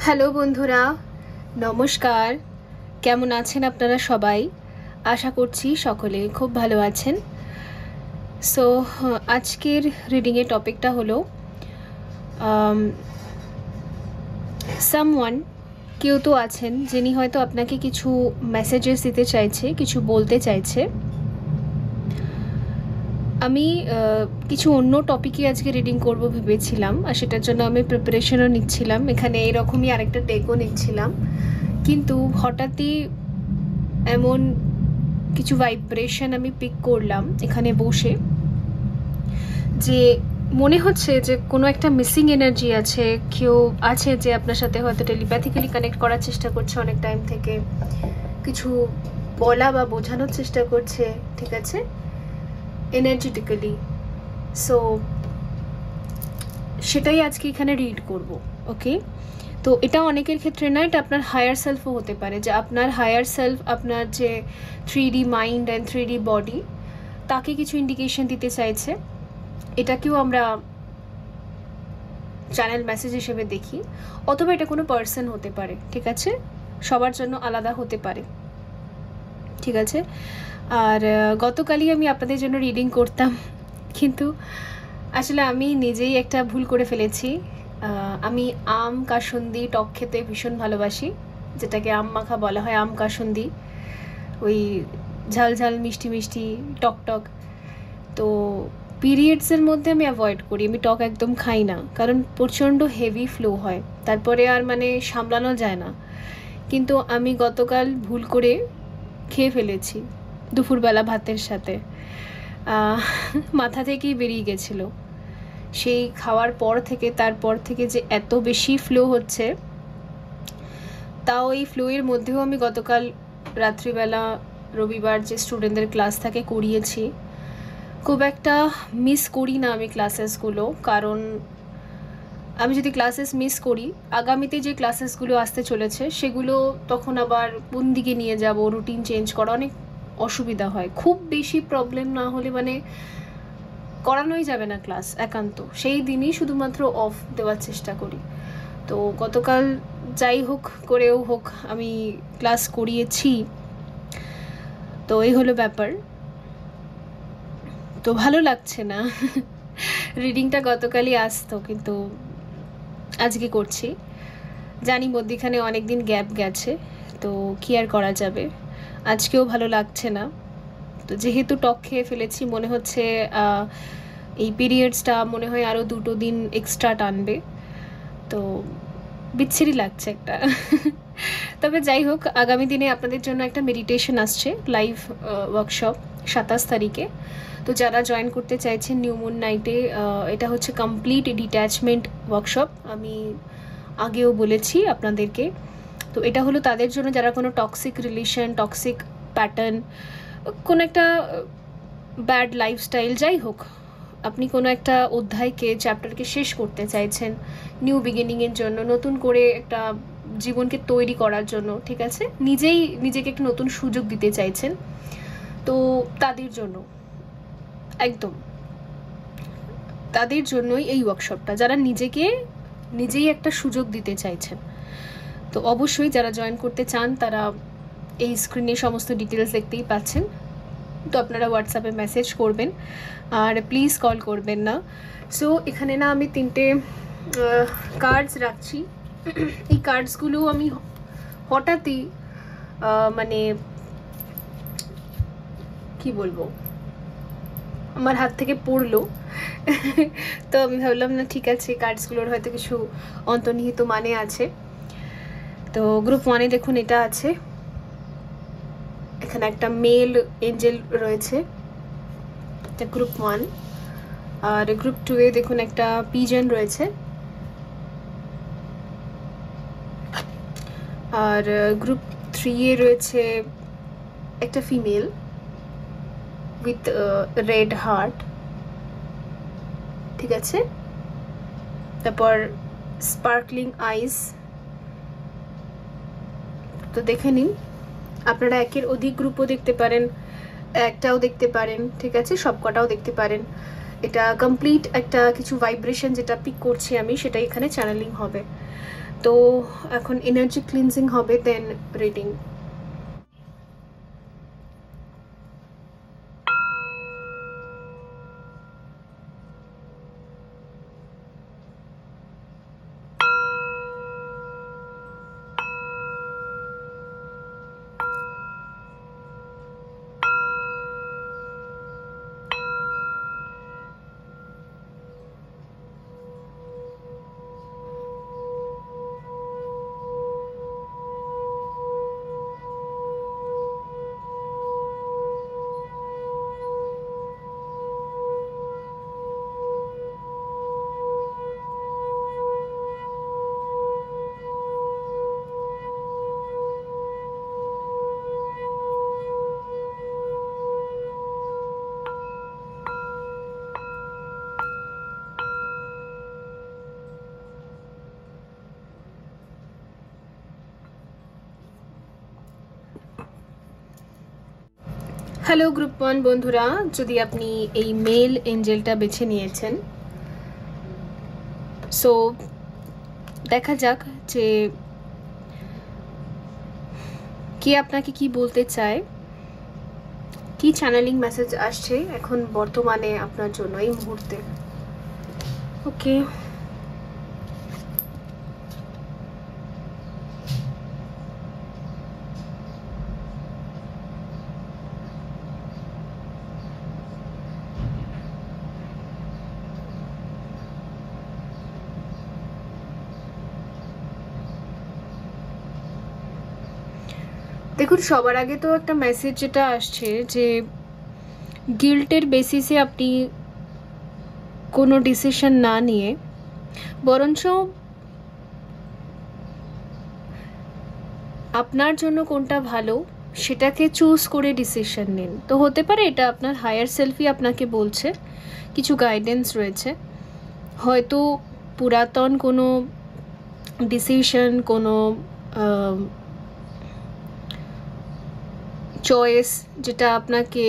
Hello বন্ধুরা, নমস্কার। কেমন আছেন আপনারা সবাই? আশা করছি সকলে খুব ভালো আছেন। সো আজকের রিডিংয়ের টপিকটা হলো সামওয়ান, কেউ তো আছেন যিনি হয়তো আপনাকে কিছু মেসেজেস দিতে চাইছে, কিছু বলতে চাইছে। আমি কিছু অন্য টপিকে আজকে রিডিং করব ভেবেছিলাম, আর সেটার জন্য আমি প্রিপারেশনও নিচ্ছিলাম, এখানে এরকমই আরেকটা টেকও নিচ্ছিলাম, কিন্তু হঠাৎই এমন কিছু ভাইব্রেশন আমি পিক করলাম এখানে বসে, যে মনে হচ্ছে যে কোনো একটা মিসিং এনার্জি আছে, কেউ আছে যে আপনার সাথে হয়তো টেলিপ্যাথিক্যালি কানেক্ট করার চেষ্টা করছে অনেক টাইম থেকে, কিছু বলা বা বোঝানোর চেষ্টা করছে, ঠিক আছে, এনার্জেটিক্যালি। সো সেটাই আজকে এখানে রিড করব। ওকে, তো এটা অনেকের ক্ষেত্রে না, এটা আপনার হায়ার সেলফও হতে পারে, যে আপনার হায়ার সেলফ, আপনার যে 3D mind and 3D body, তাকে কিছু ইন্ডিকেশন দিতে চাইছে। এটাকেও আমরা চ্যানেল মেসেজ হিসেবে দেখি, অথবা এটা কোনো পার্সন হতে পারে, ঠিক আছে, সবার জন্য আলাদা হতে পারে, ঠিক আছে। আর গতকালই আমি আপনাদের জন্য রিডিং করতাম, কিন্তু আসলে আমি নিজেই একটা ভুল করে ফেলেছি। আমি আম কাসুন্দি টক খেতে ভীষণ ভালোবাসি, যেটাকে আম মাখা বলা হয়, আম কাসুন্দি, ওই ঝাল ঝাল মিষ্টি মিষ্টি টক টক। তো পিরিয়ডসের মধ্যে আমি অ্যাভয়েড করি, আমি টক একদম খাই না, কারণ প্রচণ্ড হেভি ফ্লো হয়, তারপরে আর মানে সামলানো যায় না। কিন্তু আমি গতকাল ভুল করে খেয়ে ফেলেছি দুপুরবেলা ভাতের সাথে, মাথা থেকেই বেরিয়ে গেছিলো। সেই খাওয়ার পর থেকে, তারপর থেকে যে এত বেশি ফ্লো হচ্ছে, তাও এই ফ্লোয়ের মধ্যেও আমি গতকাল রাত্রিবেলা, রবিবার যে স্টুডেন্টদের ক্লাস থাকে, করিয়েছি। খুব একটা মিস করি না আমি ক্লাসেসগুলো, কারণ আমি যদি ক্লাসেস মিস করি, আগামীতে যে ক্লাসেসগুলো আসতে চলেছে সেগুলো তখন আবার কোন দিকে নিয়ে যাব, রুটিন চেঞ্জ করা অনেক অসুবিধা হয়। খুব বেশি প্রবলেম না হলে মানে করানোই যাবে না ক্লাস, একান্ত সেই দিনই শুধুমাত্র অফ দেওয়ার চেষ্টা করি। তো গতকাল যাই হোক করেও হোক আমি ক্লাস করিয়েছি, তো এই হলো ব্যাপার। তো ভালো লাগছে না, রিডিংটা গতকালই আসতো কিন্তু আজকে করছি। জানি মধ্যিখানে অনেক দিন গ্যাপ গেছে, তো কি আর করা যাবে, আজকেও ভালো লাগছে না। তো যেহেতু টক খেয়ে ফেলেছি, মনে হচ্ছে এই পিরিয়ডসটা মনে হয় আরও 2 দিন এক্সট্রা টানবে, তো বিচ্ছিরি লাগছে একটা। তবে যাই হোক, আগামী দিনে আপনাদের জন্য একটা মেডিটেশন আসছে, লাইভ ওয়ার্কশপ 27 তারিখে। তো যারা জয়েন করতে চাইছেন নিউ মুন নাইটে, এটা হচ্ছে কমপ্লিট ডিট্যাচমেন্ট ওয়ার্কশপ, আমি আগেও বলেছি আপনাদেরকে। তো এটা হলো তাদের জন্য যারা কোনো টক্সিক রিলেশন, টক্সিক প্যাটার্ন, কোনো একটা ব্যাড লাইফস্টাইল, যাই হোক, আপনি কোনো একটা অধ্যায়কে, চ্যাপ্টারকে শেষ করতে চাইছেন নিউ বিগিনিংয়ের জন্য, নতুন করে একটা জীবনকে তৈরি করার জন্য, ঠিক আছে, নিজেকে একটা নতুন সুযোগ দিতে চাইছেন, তো তাদের জন্য একদম, তাদের জন্যই এই ওয়ার্কশপটা, যারা নিজেই একটা সুযোগ দিতে চাইছেন। তো অবশ্যই যারা জয়েন করতে চান তারা এই স্ক্রিনে সমস্ত ডিটেলস দেখতেই পাচ্ছেন, তো আপনারা হোয়াটসঅ্যাপে মেসেজ করবেন, আর প্লিজ কল করবেন না। সো এখানে না আমি 3টে কার্ডস রাখছি। এই কার্ডসগুলো আমি হঠাৎই মানে কি বলবো, আমার হাত থেকে পড়লো, তো আমি ভাবলাম না ঠিক আছে, কার্ডসগুলোর হয়তো কিছু অন্তর্নিহিত মানে আছে। তো গ্রুপ 1-এ দেখুন এটা আছে, এখানে একটা মেল এঞ্জেল রয়েছে, এটা গ্রুপ 1। আর গ্রুপ 2-এ দেখুন একটা পিজন রয়েছে, আর গ্রুপ 3-এ রয়েছে একটা ফিমেল উইথ রেড হার্ট, ঠিক আছে, তারপর স্পার্কলিং আইস। তো দেখে নিন, আপনারা একের অধিক গ্রুপও দেখতে পারেন, একটাও দেখতে পারেন, ঠিক আছে, সবকটাও দেখতে পারেন। এটা কমপ্লিট একটা কিছু ভাইব্রেশন যেটা পিক করছি আমি, সেটা এখানে চ্যানেলিং হবে। তো এখন এনার্জি ক্লিনজিং হবে, দেন রিডিং। হ্যালো গ্রুপ 1 বন্ধুরা, যদি আপনি এই মেল এঞ্জেলটা বেছে নিয়েছেন, সো দেখা যাক যে কে আপনাকে কি বলতে চায়, কি চ্যানেলিং মেসেজ আসছে এখন বর্তমানে আপনার জন্য এই মুহূর্তে। ওকে, দেখুন সবার আগে তো একটা মেসেজ যেটা আসছে যে গিল্টের বেসিসে আপনি কোনো ডিসিশন না নিয়ে বরঞ্চ আপনার জন্য কোনটা ভালো সেটাকে চুজ করে ডিসিশন নিন। তো হতে পারে এটা আপনার হায়ার সেলফই আপনাকে বলছে, কিছু গাইডেন্স রয়েছে, হয়তো পুরাতন কোনো ডিসিশন, কোনো চয়েস যেটা আপনাকে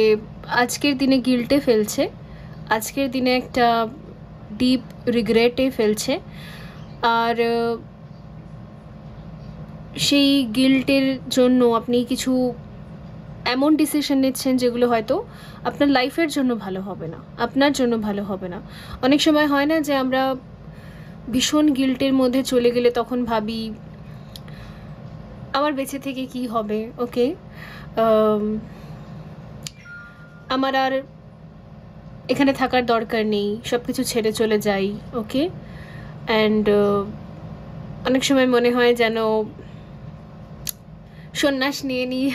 আজকের দিনে গিল্টে ফেলছে, আজকের দিনে একটা ডিপ রিগ্রেটে ফেলছে, আর সেই গিল্টের জন্য আপনি কিছু এমন ডিসিশন নিচ্ছেন যেগুলো হয়তো আপনার লাইফের জন্য ভালো হবে না, আপনার জন্য ভালো হবে না। অনেক সময় হয় না যে আমরা ভীষণ গিল্টের মধ্যে চলে গেলে তখন ভাবি আমার বেঁচে থেকে কি হবে, ওকে আমার আর এখানে থাকার দরকার নেই, সব কিছু ছেড়ে চলে যাই, ওকে। অ্যান্ড অনেক সময় মনে হয় যেন সন্ন্যাস নিয়ে নিই,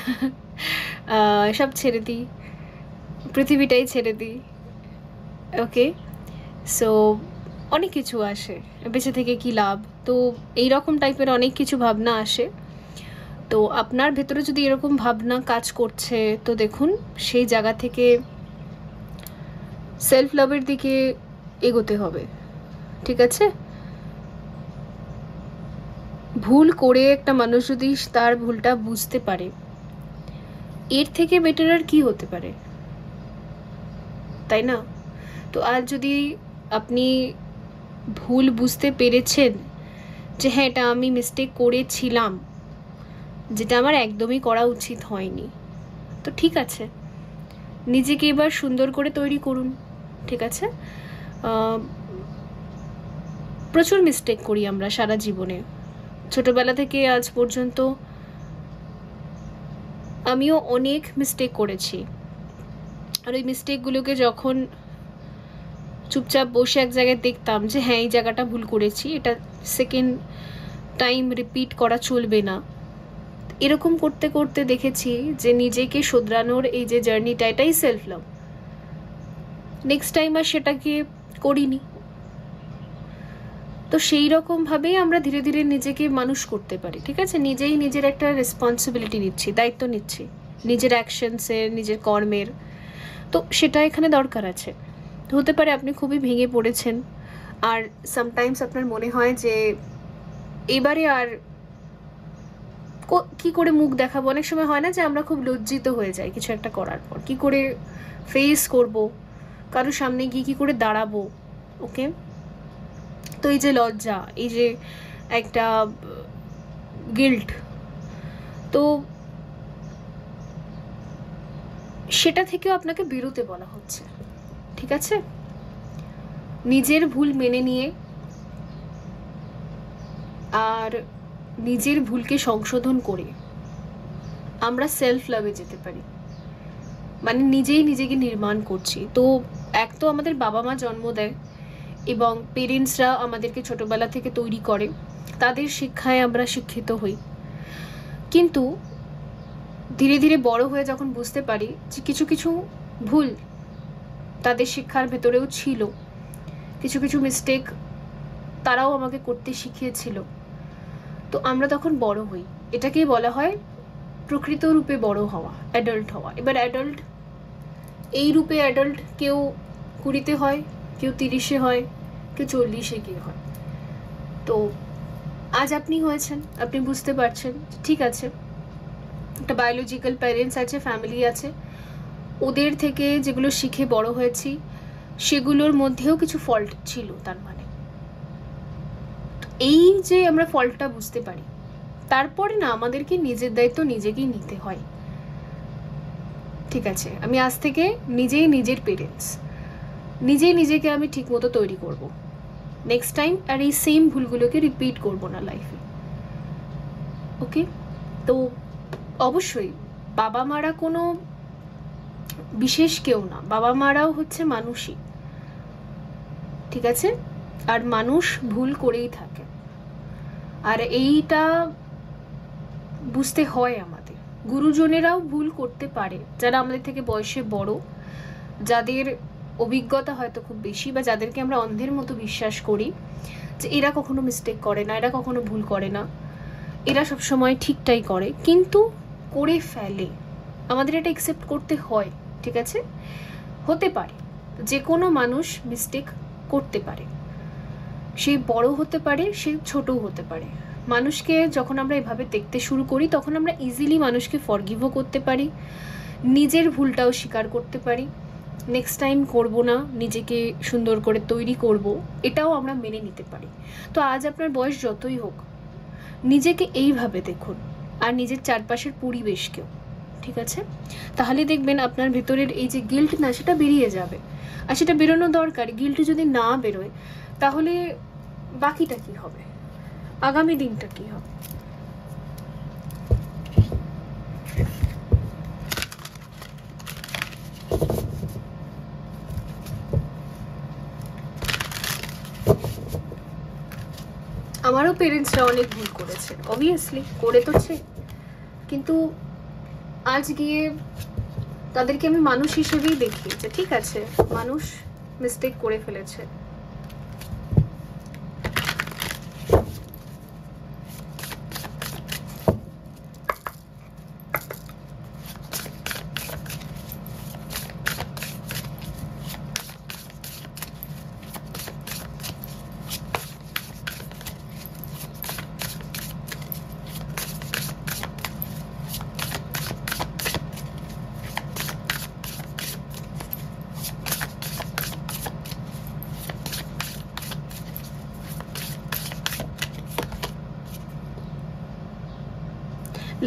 সব ছেড়ে দিই, পৃথিবীটাই ছেড়ে দিই, ওকে। সো অনেক কিছু আসে, বেঁচে থেকে কি লাভ, তো এই রকম টাইপের অনেক কিছু ভাবনা আসে। তো আপনার ভেতরে যদি এরকম ভাবনা কাজ করছে, তো দেখুন সেই জায়গা থেকে সেলফ লাভের দিকে এগোতে হবে, ঠিক আছে। ভুল করে একটা মানুষ যদি তার ভুলটা বুঝতে পারে, এর থেকে বেটার আর কি হতে পারে, তাই না? তো আজ যদি আপনি ভুল বুঝতে পেরেছেন যে হ্যাঁ এটা আমি মিস্টেক করেছিলাম, যেটা আমার একদমই করা উচিত হয়নি, তো ঠিক আছে, নিজেকে এবার সুন্দর করে তৈরি করুন, ঠিক আছে। প্রচুর মিস্টেক করি আমরা সারা জীবনে, ছোটবেলা থেকে আজ পর্যন্ত আমিও অনেক মিস্টেক করেছি। আর ওই মিস্টেকগুলোকে যখন চুপচাপ বসে এক জায়গায় দেখতাম যে হ্যাঁ এই জায়গাটা ভুল করেছি, এটা সেকেন্ড টাইম রিপিট করা চলবে না, এরকম করতে করতে দেখেছি যে নিজেকে শোধরানোর এই যে জার্নিটা, এটাই সেলফ লাভ। নেক্সট টাইম আর সেটাকে করিনি। তো সেই রকমভাবেই আমরা ধীরে ধীরে নিজেকে মানুষ করতে পারি, ঠিক আছে। নিজেই নিজের একটা রেসপন্সিবিলিটি নিচ্ছি, দায়িত্ব নিচ্ছি নিজের অ্যাকশনসের, নিজের কর্মের, তো সেটা এখানে দরকার আছে। তো হতে পারে আপনি খুবই ভেঙে পড়েছেন, আর সামটাইমস আপনার মনে হয় যে এবারে আর কি করে মুখ দেখাবো। অনেক সময় হয় না যে আমরা খুব লজ্জিত হয়ে যাই কিছু একটা করার পর, কি করে ফেস করব, কারোর সামনে গিয়ে কি করে দাঁড়াবো, ওকে। তো এই যে লজ্জা, এই যে একটা গিল্ট, তো সেটা থেকেও আপনাকে বেরোতে বলা হচ্ছে, ঠিক আছে? নিজের ভুল মেনে নিয়ে আর নিজের ভুলকে সংশোধন করে আমরা সেলফ লাভে যেতে পারি, মানে নিজেই নিজেকে নির্মাণ করছি। তো এক তো আমাদের বাবা মা জন্ম দেয় এবং পেরেন্টসরা আমাদেরকে ছোটবেলা থেকে তৈরি করে, তাদের শিক্ষায় আমরা শিক্ষিত হই, কিন্তু ধীরে ধীরে বড় হয়ে যখন বুঝতে পারি যে কিছু কিছু ভুল তাদের শিক্ষার ভেতরেও ছিল, কিছু কিছু মিস্টেক তারাও আমাকে করতে শিখিয়েছিল, তো আমরা তখন বড় হই। এটাকেই বলা হয় প্রকৃত রূপে বড় হওয়া, অ্যাডাল্ট হওয়া। এবার অ্যাডাল্ট, এই রূপে অ্যাডাল্ট কেউ 20-তে হয়, কেউ 30-এ হয়, কেউ 40-এ গিয়ে হয়। তো আজ আপনি হয়েছেন, আপনি বুঝতে পারছেন ঠিক আছে, একটা বায়োলজিক্যাল প্যারেন্টস আছে, ফ্যামিলি আছে, ওদের থেকে যেগুলো শিখে বড় হয়েছি সেগুলোর মধ্যেও কিছু ফল্ট ছিল। তার মানে এই যে আমরা ফল্টটা বুঝতে পারি, তারপরে না আমাদেরকে নিজের দায়িত্ব নিজেকেই নিতে হয়, ঠিক আছে? আমি আজ থেকে নিজেই নিজের পেরেন্টস, নিজেই নিজেকে আমি ঠিকমতো তৈরি করব, নেক্সট টাইম আর এই সেম ভুলগুলোকে রিপিট করব না লাইফে, ওকে? তো অবশ্যই বাবা মারা কোনো বিশেষ কেউ না, বাবা মারাও হচ্ছে মানুষই, ঠিক আছে? আর মানুষ ভুল করেই থাকে, আর এইটা বুঝতে হয় আমাদের। গুরুজনেরাও ভুল করতে পারে, যারা আমাদের থেকে বয়সে বড়, যাদের অভিজ্ঞতা হয়তো খুব বেশি, বা যাদেরকে আমরা অন্ধের মতো বিশ্বাস করি যে এরা কখনো মিস্টেক করে না, এরা কখনো ভুল করে না, এরা সবসময় ঠিকটাই করে, কিন্তু করে ফেলে। আমাদের এটা অ্যাকসেপ্ট করতে হয়, ঠিক আছে? হতে পারে, যে কোনো মানুষ মিস্টেক করতে পারে, সে বড় হতে পারে, সে ছোটও হতে পারে। মানুষকে যখন আমরা এভাবে দেখতে শুরু করি, তখন আমরা ইজিলি মানুষকে ফরগিভও করতে পারি, নিজের ভুলটাও স্বীকার করতে পারি, নেক্সট টাইম করব না, নিজেকে সুন্দর করে তৈরি করব, এটাও আমরা মেনে নিতে পারি। তো আজ আপনার বয়স যতই হোক, নিজেকে এইভাবে দেখুন, আর নিজের চারপাশের পরিবেশকেও, ঠিক আছে? তাহলে দেখবেন আপনার ভেতরের এই যে গিল্ট না, সেটা বেরিয়ে যাবে। আর সেটা বেরোনো দরকার। গিল্ট যদি না বেরোয়, তাহলে বাকিটা কি হবে, আগামী দিনটা কি হবে? আমারও পেরেন্টসরা অনেক ভুল করেছে, অবভিয়াসলি করে তোছে, কিন্তু আজ গিয়ে তাদেরকে আমি মানুষ হিসেবেই দেখি যে ঠিক আছে, মানুষ মিস্টেক করে ফেলেছে।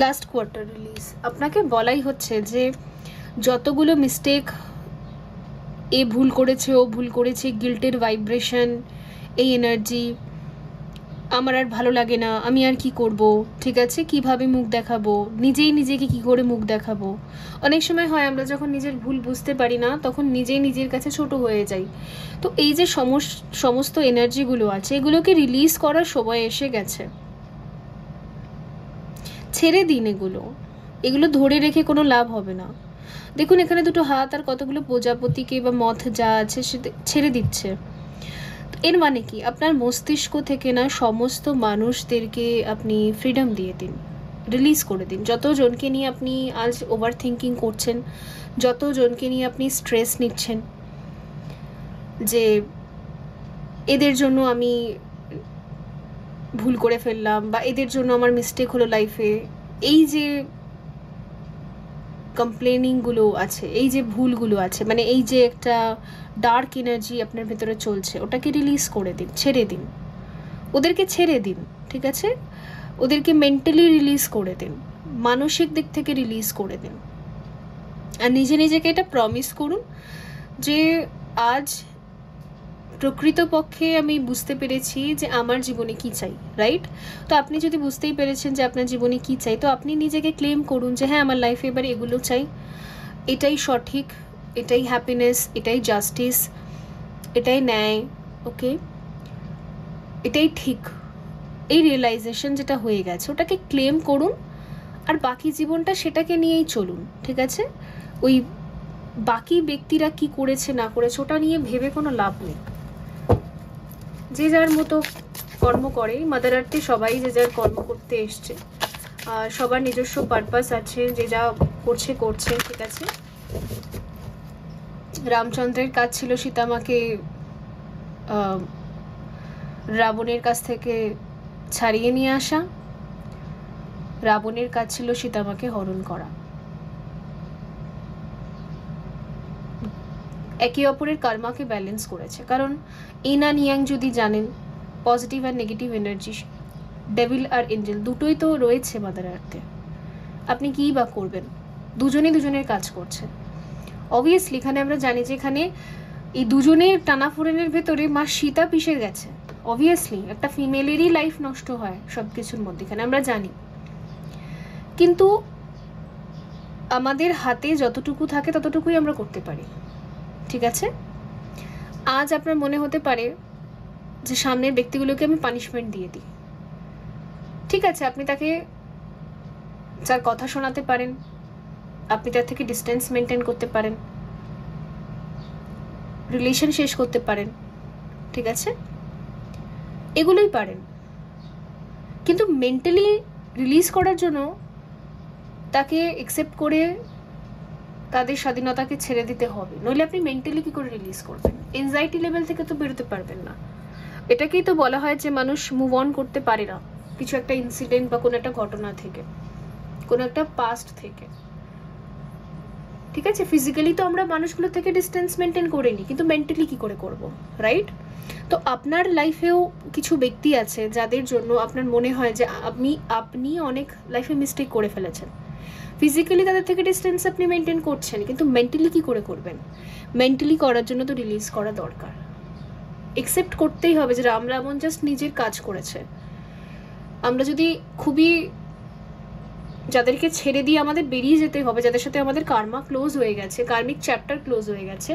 লাস্ট কোয়ার্টার রিলিজ, আপনাকে বলাই হচ্ছে যে যতগুলো মিস্টেক, এ ভুল করেছে, ও ভুল করেছে, গিল্টের ভাইব্রেশন, এই এনার্জি, আমার আর ভালো লাগে না, আমি আর কি করব, ঠিক আছে, কিভাবে মুখ দেখাবো, নিজেই নিজেকে কি করে মুখ দেখাবো। অনেক সময় হয় আমরা যখন নিজের ভুল বুঝতে পারি না, তখন নিজেই নিজের কাছে ছোট হয়ে যাই। তো এই যে সমস্ত এনার্জিগুলো আছে, এগুলোকে রিলিজ করার সময় এসে গেছে। ছেড়ে দিন এগুলো, এগুলো ধরে রেখে কোনো লাভ হবে না। দেখুন এখানে দুটো হাত আর কতগুলো প্রজাপতিকে বা মথ যা আছে সে ছেড়ে দিচ্ছে। এর মানে কি, আপনার মস্তিষ্ক থেকে না সমস্ত মানুষদেরকে আপনি ফ্রিডম দিয়ে দিন, রিলিজ করে দিন। যতজনকে নিয়ে আপনি আজ ওভার থিঙ্কিং করছেন, যতজনকে নিয়ে আপনি স্ট্রেস নিচ্ছেন যে এদের জন্য আমি ভুল করে ফেললাম, বা এদের জন্য আমার মিস্টেক হলো লাইফে, এই যে কমপ্লেনিংগুলো আছে, এই যে ভুলগুলো আছে, মানে এই যে একটা ডার্ক এনার্জি আপনার ভেতরে চলছে, ওটাকে রিলিজ করে দিন, ছেড়ে দিন। ওদেরকে ছেড়ে দিন, ঠিক আছে? ওদেরকে মেন্টালি রিলিজ করে দিন, মানসিক দিক থেকে রিলিজ করে দিন। আর নিজেকে এটা প্রমিস করুন যে আজ প্রকৃতপক্ষে আমি বুঝতে পেরেছি যে আমার জীবনে কি চাই, রাইট? তো আপনি যদি বুঝতেই পেরেছেন যে আপনার জীবনে কি চাই, তো আপনি নিজেকে ক্লেম করুন যে হ্যাঁ, আমার লাইফে এবার এগুলো চাই, এটাই সঠিক, এটাই হ্যাপিনেস, এটাই জাস্টিস, এটাই ন্যায়, ওকে, এটাই ঠিক। এই রিয়েলাইজেশন যেটা হয়ে গেছে ওটাকে ক্লেম করুন, আর বাকি জীবনটা সেটাকে নিয়েই চলুন, ঠিক আছে? ওই বাকি ব্যক্তিরা কি করেছে না করেছে ওটা নিয়ে ভেবে কোনো লাভ নেই। যে যার মতো কর্ম করে, মাদার আর্থে সবাই যে যার কর্ম করতে এসছে, সবার নিজস্ব পারপাস আছে, যে যা করছে করছে, ঠিক আছে? রামচন্দ্রের কাজ ছিল সীতামাকে রাবণের কাছ থেকে ছাড়িয়ে নিয়ে আসা, রাবণের কাজ ছিল সীতামাকে হরণ করা। একে অপরের কর্মাকে ব্যালেন্স করেছে, কারণ ইন অ্যান্ড ইয়াং যদি জানেন, পজিটিভ আর নেগেটিভ এনার্জি, ডেভিল আর এঞ্জেল দুটোই তো রয়েছে মাদার আর্থে। আপনি কী বা করবেন? দুজনেই দুজনের কাজ করছে। অবভিয়াসলি এখানে আমরা জানি যে এখানে এই দুজনের টানাফোড়েনের ভেতরে মা সীতা পিষে গেছে। অবভিয়াসলি একটা ফিমেলেরই লাইফ নষ্ট হয় সব কিছুর মধ্যে, এখানে আমরা জানি। কিন্তু আমাদের হাতে যতটুকু থাকে ততটুকুই আমরা করতে পারি, ঠিক আছে? আজ আপনার মনে হতে পারে যে সামনের ব্যক্তিগুলোকে আমি পানিশমেন্ট দিয়ে দিই, ঠিক আছে, আপনি তাকে যার কথা শোনাতে পারেন, আপনি তার থেকে ডিস্টেন্স মেনটেন করতে পারেন, রিলেশন শেষ করতে পারেন, ঠিক আছে, এগুলোই পারেন। কিন্তু মেন্টালি রিলিজ করার জন্য তাকে একসেপ্ট করে তাদের স্বাধীনতাকে ছেড়ে দিতে হবে, নইলে আপনি মেন্টালি কী করে রিলিজ করবেন? এনজাইটি লেভেল থেকে তো বেরোতে পারবেন না। এটাকেই তো বলা হয় যে মানুষ মুভ অন করতে পারে না কিছু একটা ইনসিডেন্ট বা কোনো একটা ঘটনা থেকে, কোনো একটা পাস্ট থেকে, ঠিক আছে? ফিজিক্যালি তো আমরা মানুষগুলো থেকে ডিস্টেন্স মেনটেন করে নিই, কিন্তু মেন্টালি কী করে করব, রাইট? তো আপনার লাইফেও কিছু ব্যক্তি আছে যাদের জন্য আপনার মনে হয় যে আপনি অনেক লাইফে মিস্টেক করে ফেলেছেন। ফিজিক্যালি তাদের থেকে ডিস্টেন্স আপনি মেনটেন করছেন, কিন্তু মেন্টালি কী করে করবেন? মেন্টালি করার জন্য তো রিলিজ করা দরকার। একসেপ্ট করতেই হবে যে রামন জাস্ট নিজের কাজ করেছে। আমরা যদি খুবই যাদেরকে ছেড়ে দিয়ে আমাদের বেরিয়ে যেতে হবে, যাদের সাথে আমাদের কার্মা ক্লোজ হয়ে গেছে, কার্মিক চ্যাপ্টার ক্লোজ হয়ে গেছে,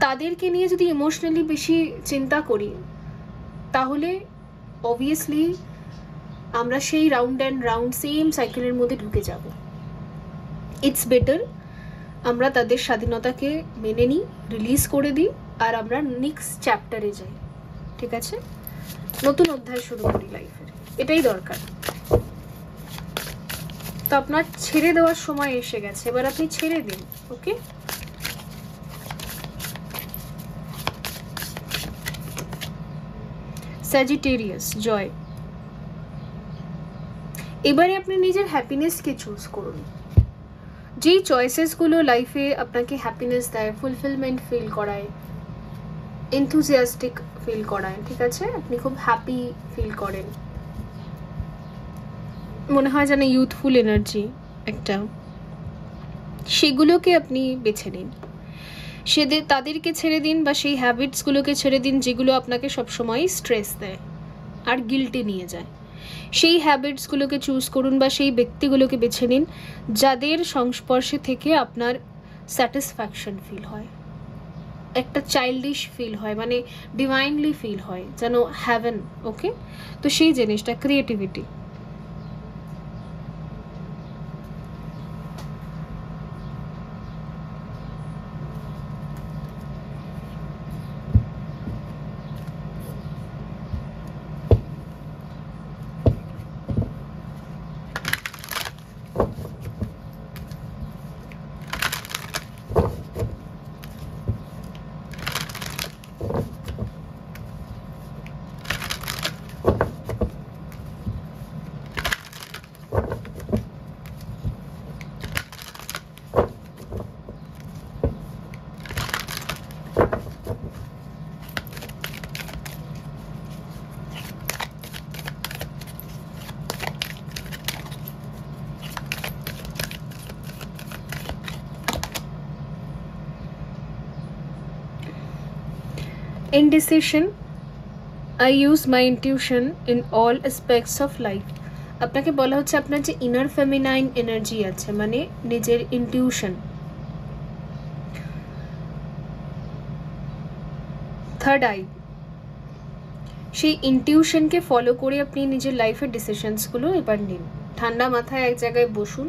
তাদেরকে নিয়ে যদি ইমোশনালি বেশি চিন্তা করি, তাহলে অবভিয়াসলি আমরা সেই রাউন্ড অ্যান্ড রাউন্ড সেম সাইকেলের মধ্যে ঢুকে যাব। ইটস বেটার আমরা তাদের স্বাধীনতাকে মেনে নিই, রিলিজ করে দিই, আর আমরা নেক্সট চ্যাপ্টারে যাই, ঠিক আছে? নতুন অধ্যায় শুরু করি লাইফের, এটাই দরকার। তো আপনার ছেড়ে দেওয়ার সময় এসে গেছে, এবার আপনি ছেড়ে দিন, ওকে? স্যাজিটেরিয়াস, জয়। এবারে আপনি নিজের হ্যাপিনেসকে চুজ করুন। যেই চয়েসেসগুলো লাইফে আপনাকে হ্যাপিনেস দেয়, ফুলফিলমেন্ট ফিল করায়, এনথুজিয়াস্টিক ফিল করায়, ঠিক আছে, আপনি খুব হ্যাপি ফিল করেন, মনে হয় যেন ইউথফুল এনার্জি একটা, সেগুলোকে আপনি বেছে নিন। তাদেরকে ছেড়ে দিন, বা সেই হ্যাবিটসগুলোকে ছেড়ে দিন যেগুলো আপনাকে সবসময় স্ট্রেস দেয় আর গিল্টে নিয়ে যায়। সেই হ্যাবিটসগুলোকে চুজ করুন, বা সেই ব্যক্তিগুলোকে বেছে নিন যাদের সংস্পর্শে থেকে আপনার স্যাটিসফ্যাকশন ফিল হয়, একটা চাইল্ডিশ ফিল হয়, মানে ডিভাইনলি ফিল হয়, যেন হ্যাভেন, ওকে? তো সেই জিনিসটা creativity. Indecision, I use my intuition in all aspects of life. আপনাকে বলা হচ্ছে আপনার যে ইনার ফেমিনাইন এনার্জি আছে, মানে নিজের ইনটিউশন। থার্ড আই, সেই ইনটিউশনকে ফলো করে আপনি নিজের লাইফের ডিসিশনসগুলো এবার নিন। ঠান্ডা মাথায় এক জায়গায় বসুন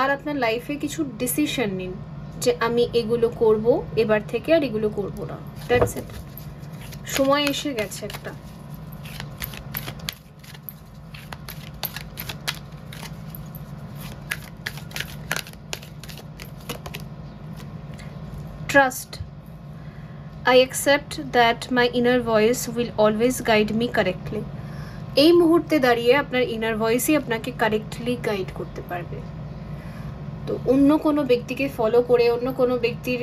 আর আপনার লাইফে কিছু ডিসিশন নিন যে আমি এগুলো করব এবার থেকে, আর এগুলো করব না। That's it. সময় এসে গেছে একটা। Trust, I accept that my inner voice will always guide me correctly. এই মুহূর্তে দাঁড়িয়ে আপনার ইনার ভয়েসই আপনাকে কারেক্টলি গাইড করতে পারবে। তো অন্য কোনো ব্যক্তিকে ফলো করে, অন্য কোনো ব্যক্তির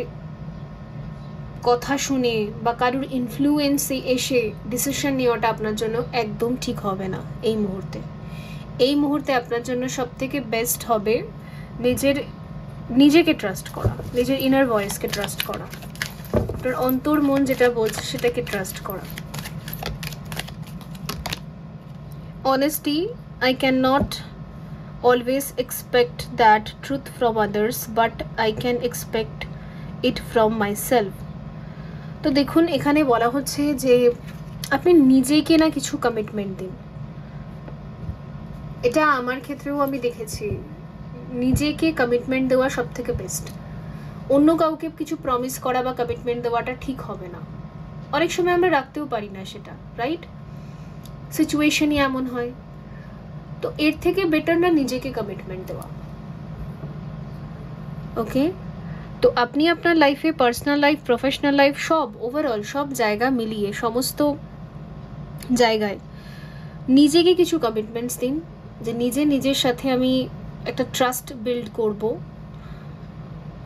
কথা শুনে বা কারোর ইনফ্লুয়েন্সে এসে ডিসিশন নেওয়াটা আপনার জন্য একদম ঠিক হবে না এই মুহূর্তে। এই মুহূর্তে আপনার জন্য সবথেকে বেস্ট হবে নিজেকে ট্রাস্ট করা, নিজের ইনার ভয়েসকে ট্রাস্ট করা, আপনার অন্তর মন যেটা বলছে সেটাকে ট্রাস্ট করা। Honesty, I cannot always expect that truth from others, but I can expect it from myself. তো দেখুন, এখানে বলা হচ্ছে যে আপনি নিজেকে না কিছু কমিটমেন্ট দিন। এটা আমার ক্ষেত্রেও আমি দেখেছি, নিজেকে কমিটমেন্ট দেওয়া সব থেকে বেস্ট। অন্য কাউকে কিছু প্রমিস করা বা কমিটমেন্ট দেওয়াটা ঠিক হবে না। অনেক সময় আমরা রাখতেও পারি না সেটা, রাইট? সিচুয়েশনই এমন হয়। তো এর থেকে বেটার না নিজেকে কমিটমেন্ট দেওয়া। ওকে, তো আপনি আপনার লাইফে পার্সোনাল লাইফ, প্রফেশনাল লাইফ, সব ওভারঅল সব জায়গা মিলিয়ে সমস্ত জায়গায় নিজেকে কিছু কমিটমেন্টস দিন যে নিজের সাথে আমি একটা ট্রাস্ট বিল্ড করব।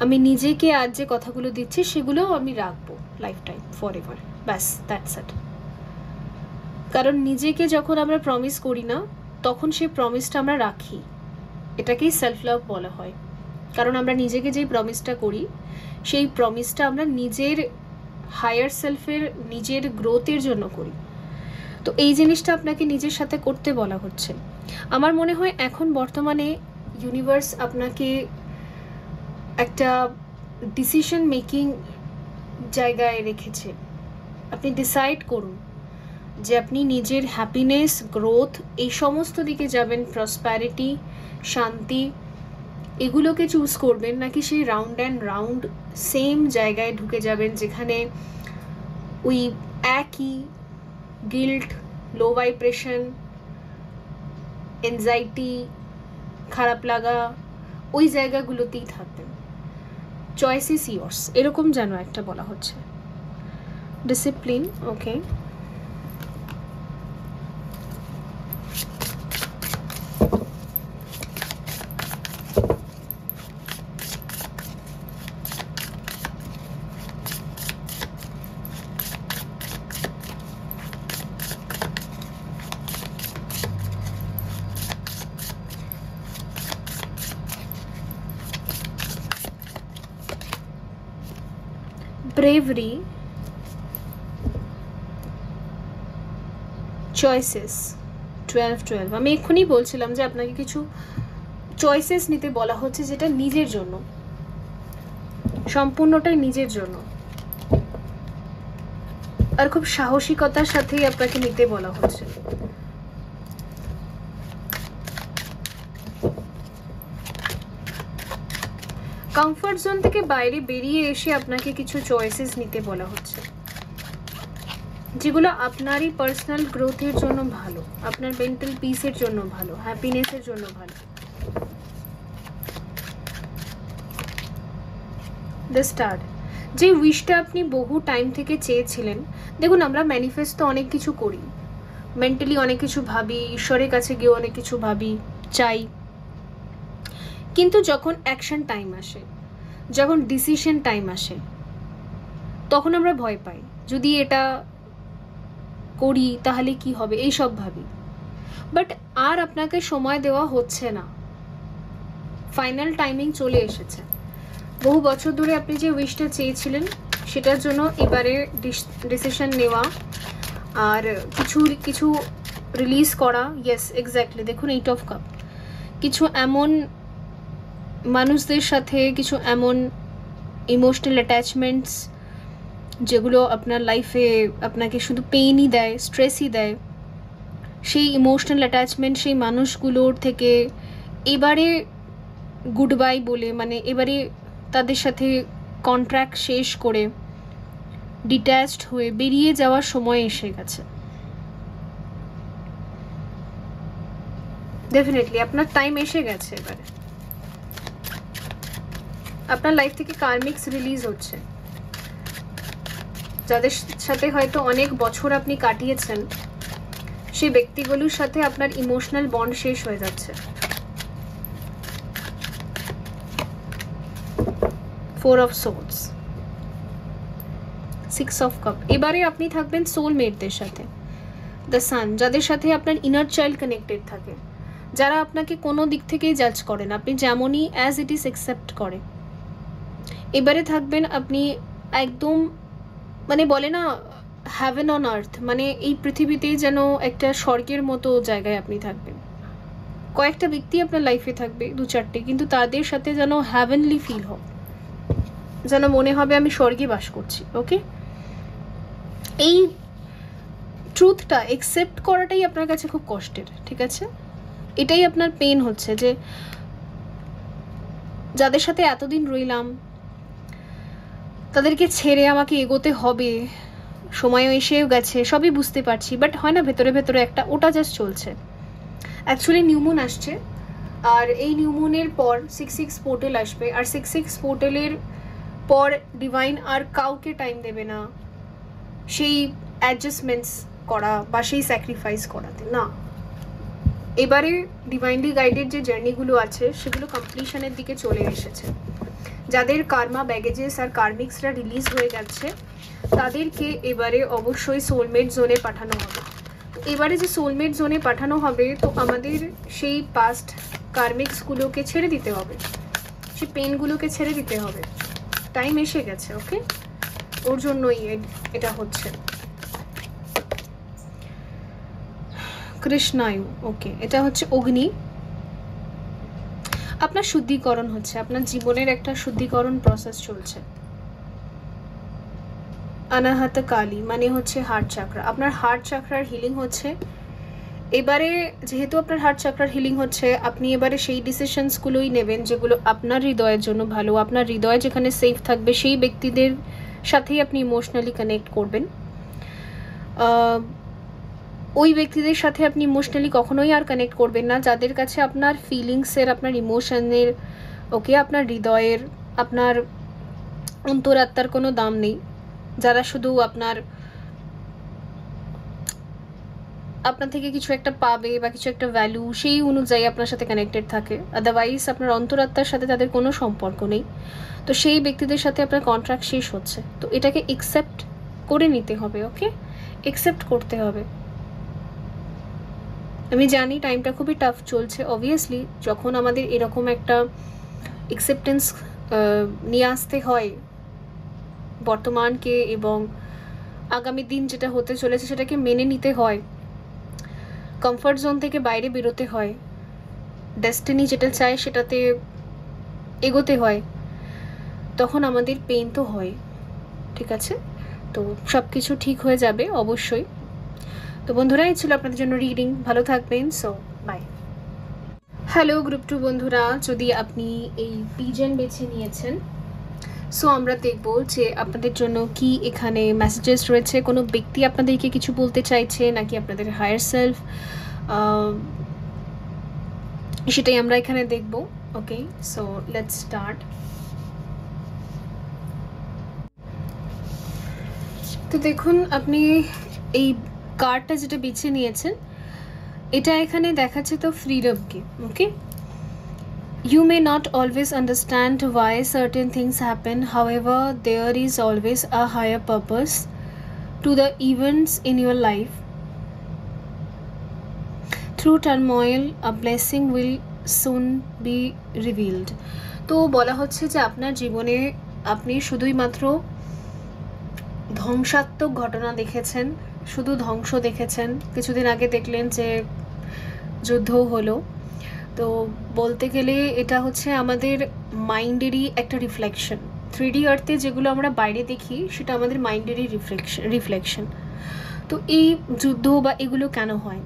আমি নিজেকে আজ যে কথাগুলো দিচ্ছি সেগুলোও আমি রাখবো লাইফ টাইম, ফর এভার। ব্যাস, দ্যাটস ইট। কারণ নিজেকে যখন আমরা প্রমিস করি না, তখন সেই প্রমিসটা আমরা রাখি। এটাকেই সেলফ লাভ বলা হয়। কারণ আমরা নিজেকে যেই প্রমিসটা করি, সেই প্রমিসটা আমরা নিজের হায়ার সেলফের, নিজের গ্রোথের জন্য করি। তো এই জিনিসটা আপনাকে নিজের সাথে করতে বলা হচ্ছে। আমার মনে হয় এখন বর্তমানে ইউনিভার্স আপনাকে একটা ডিসিশন মেকিং জায়গায় রেখেছে। আপনি ডিসাইড করুন যে আপনি নিজের হ্যাপিনেস, গ্রোথ, এই সমস্ত দিকে যাবেন, প্রসপ্যারিটি, শান্তি, এগুলোকে চুজ করবেন, নাকি সেই রাউন্ড অ্যান্ড রাউন্ড সেম জায়গায় ঢুকে যাবেন যেখানে ওই একই গিল্ট, লো ভাইব্রেশন, এনজাইটি, খারাপ লাগা, ওই জায়গাগুলোতেই থাকবেন। চয়েস ইজ ইয়োর্স, এরকম যেন একটা বলা হচ্ছে। ডিসিপ্লিন, ওকে। bravery, choices, 12-12। আমি এক্ষুনি বলছিলাম যে আপনাকে কিছু চয়েসেস নিতে বলা হচ্ছে, যেটা নিজের জন্য, সম্পূর্ণটাই নিজের জন্য, আর খুব সাহসিকতার সাথেই আপনাকে নিতে বলা হচ্ছে। কমফর্ট জোন থেকে বাইরে বেরিয়ে এসে আপনাকে কিছু চয়েসেস নিতে বলা হচ্ছে, যেগুলো আপনারই পার্সোনাল গ্রোথের জন্য ভালো, আপনার মেন্টাল পিসের জন্য ভালো, হ্যাপিনেসের জন্য ভালো। দ্য স্টার, যে উইশটা আপনি বহু টাইম থেকে চেয়েছিলেন। দেখুন, আমরা ম্যানিফেস্ট তো অনেক কিছু করি, মেন্টালি অনেক কিছু ভাবি, ঈশ্বরের কাছে গিয়ে অনেক কিছু ভাবি, চাই, কিন্তু যখন অ্যাকশন টাইম আসে, যখন ডিসিশন টাইম আসে, তখন আমরা ভয় পাই। যদি এটা করি তাহলে কি হবে, এই সব ভাবি। বাট আর আপনাকে সময় দেওয়া হচ্ছে না, ফাইনাল টাইমিং চলে এসেছে। বহু বছর ধরে আপনি যে উইশটা চেয়েছিলেন সেটার জন্য এবারে ডিসিশন নেওয়া আর কিছু রিলিজ করা। Yes, exactly. দেখুন 8 অফ কাপ, কিছু এমন মানুষদের সাথে কিছু এমন ইমোশনাল অ্যাটাচমেন্টস যেগুলো আপনার লাইফে আপনাকে শুধু পেইনই দেয়, স্ট্রেসই দেয়, সেই ইমোশনাল অ্যাটাচমেন্ট সেই মানুষগুলোর থেকে এবারে গুড বাই বলে, মানে এবারে তাদের সাথে কন্ট্রাক্ট শেষ করে ডিট্যাচড হয়ে বেরিয়ে যাওয়ার সময় এসে গেছে। ডেফিনেটলি আপনার টাইম এসে গেছে। এবারে আপনার লাইফ থেকে কার্মিক্স রিলিজ হচ্ছে। যাদের সাথে হয়তো অনেক বছর আপনি কাটিয়েছেন, সেই ব্যক্তিগুলোর সাথে আপনার ইমোশনাল বন্ড শেষ হয়ে যাচ্ছে। 4 অফ সোর্ডস, 6 অফ কাপ। এবারে আপনি থাকবেন সোলমেটদের সাথে। দ্য সান, যাদের সাথে আপনার ইনার চাইল্ড কানেক্টেড থাকে, যারা আপনাকে কোনো দিক থেকেই জাজ করেন, আপনি যেমনই অ্যাজ ইট ইজ অ্যাকসেপ্ট করে। এবারে থাকবেন আপনি একদম, মানে বলে না হ্যাভেন অন আর্থ, মানে এই পৃথিবীতে যেন একটা স্বর্গের মতো জায়গায় আপনি থাকবেন। কয়েকটা ব্যক্তি আপনার লাইফে থাকবে, 2-4টে, কিন্তু তাদের সাথে যেন হ্যাভেনলি ফিল হয়, যেন মনে হবে আমি স্বর্গে বাস করছি। ওকে, এই ট্রুথটা অ্যাকসেপ্ট করাটাই আপনার কাছে খুব কষ্টের, ঠিক আছে? এটাই আপনার পেন হচ্ছে যে যাদের সাথে এতদিন রইলাম তাদেরকে ছেড়ে আমাকে এগোতে হবে, সময়ও এসেও গেছে, সবই বুঝতে পারছি, বাট হয় না ভেতরে ভেতরে একটা ওটা জাস্ট চলছে। অ্যাকচুয়ালি নিউমুন আসছে, আর এই নিউমুনের পর 6/6 পোর্টাল আসবে, আর 6/6 পোর্টালের পর ডিভাইন আর কাউকে টাইম দেবে না সেই অ্যাডজাস্টমেন্টস করা বা সেই স্যাক্রিফাইস করাতে না। এবারে ডিভাইনলি গাইডেড যে জার্নিগুলো আছে সেগুলো কমপ্লিশনের দিকে চলে এসেছে। যাদের কার্মা ব্যাগেজেস আর কার্মিক্সরা রিলিজ হয়ে যাচ্ছে তাদেরকে এবারে অবশ্যই সোলমেট জোনে পাঠানো হবে। এবারে যে সোলমেট জোনে পাঠানো হবে, তো আমাদের সেই পাস্ট কার্মিক্সগুলোকে ছেড়ে দিতে হবে, সেই পেনগুলোকে ছেড়ে দিতে হবে। টাইম এসে গেছে। ওকে, ওর জন্যই এটা হচ্ছে। কৃষ্ণায়ু, ওকে, এটা হচ্ছে অগ্নি। আপনার শুদ্ধিকরণ হচ্ছে, আপনার জীবনের একটা শুদ্ধিকরণ প্রসেস চলছে। অনাহত কালী মানে হচ্ছে হার্ট চাকরা, আপনার হার্ট চাকরার হিলিং হচ্ছে। এবারে যেহেতু আপনার হার্ট চাকরার হিলিং হচ্ছে, আপনি এবারে সেই ডিসিশনসগুলোই নেবেন যেগুলো আপনার হৃদয়ের জন্য ভালো। আপনার হৃদয় যেখানে সেফ থাকবে সেই ব্যক্তিদের সাথেই আপনি ইমোশনালি কানেক্ট করবেন। ওই ব্যক্তিদের সাথে আপনি ইমোশনালি কখনোই আর কানেক্ট করবেন না যাদের কাছে আপনার ফিলিংসের, আপনার ইমোশনের, ওকে, আপনার হৃদয়ের, আপনার অন্তরাত্মার কোনো দাম নেই, যারা শুধু আপনার থেকে কিছু একটা পাবে বা কিছু একটা ভ্যালু সেই অনুযায়ী আপনার সাথে কানেক্টেড থাকে। আদারওয়াইজ আপনার অন্তরাত্মার সাথে তাদের কোনো সম্পর্ক নেই। তো সেই ব্যক্তিদের সাথে আপনার কন্ট্রাক্ট শেষ হচ্ছে, তো এটাকে একসেপ্ট করে নিতে হবে। ওকে, একসেপ্ট করতে হবে। আমি জানি টাইমটা খুবই টাফ চলছে। অবভিয়াসলি যখন আমাদের এরকম একটা অ্যাকসেপ্টেন্স নিয়ে আসতে হয় বর্তমানকে এবং আগামী দিন যেটা হতে চলেছে সেটাকে মেনে নিতে হয়, কমফর্ট জোন থেকে বাইরে বেরোতে হয়, ডেস্টিনি যেটা চায় সেটাতে এগোতে হয়, তখন আমাদের পেন তো হয়, ঠিক আছে? তো সব কিছু ঠিক হয়ে যাবে অবশ্যই। তো বন্ধুরা, এই ছিল আপনাদের জন্য রিডিং। ভালো থাকবেন। So by. হ্যালো গ্রুপ 2 বন্ধুরা, যদি আপনি এই পিজন বেছে নিয়েছেন, সো আমরা দেখব যে আপনাদের জন্য কি এখানে মেসেজেস রয়েছে। কোনো ব্যক্তি আপনাদেরকে কিছু বলতে চাইছে নাকি আপনাদের হায়ার সেলফ, সেটাই আমরা এখানে দেখব। ওকে, সো লেটস স্টার্ট। তো দেখুন, আপনি এই কার্ডটা যেটা বেছে নিয়েছেন, এটা এখানে দেখাচ্ছে তো ফ্রিডমকে। ওকে, you may not always understand why certain things happen, however there is always a higher purpose to the events in your life. Through turmoil a blessing will soon be revealed. তো বলা হচ্ছে যে আপনার জীবনে আপনি শুধুই মাত্র ধ্বংসাত্মক ঘটনা দেখেছেন, শুধু ধ্বংস দেখেছেন। কিছুদিন আগে দেখলেন যে যুদ্ধও হলো। তো বলতে গেলে এটা হচ্ছে আমাদের মাইন্ডেরই একটা রিফ্লেকশন। 3D আর্থে যেগুলো আমরা বাইরে দেখি সেটা আমাদের মাইন্ডেরই রিফ্লেকশন। তো এই যুদ্ধ বা এগুলো কেন হয়?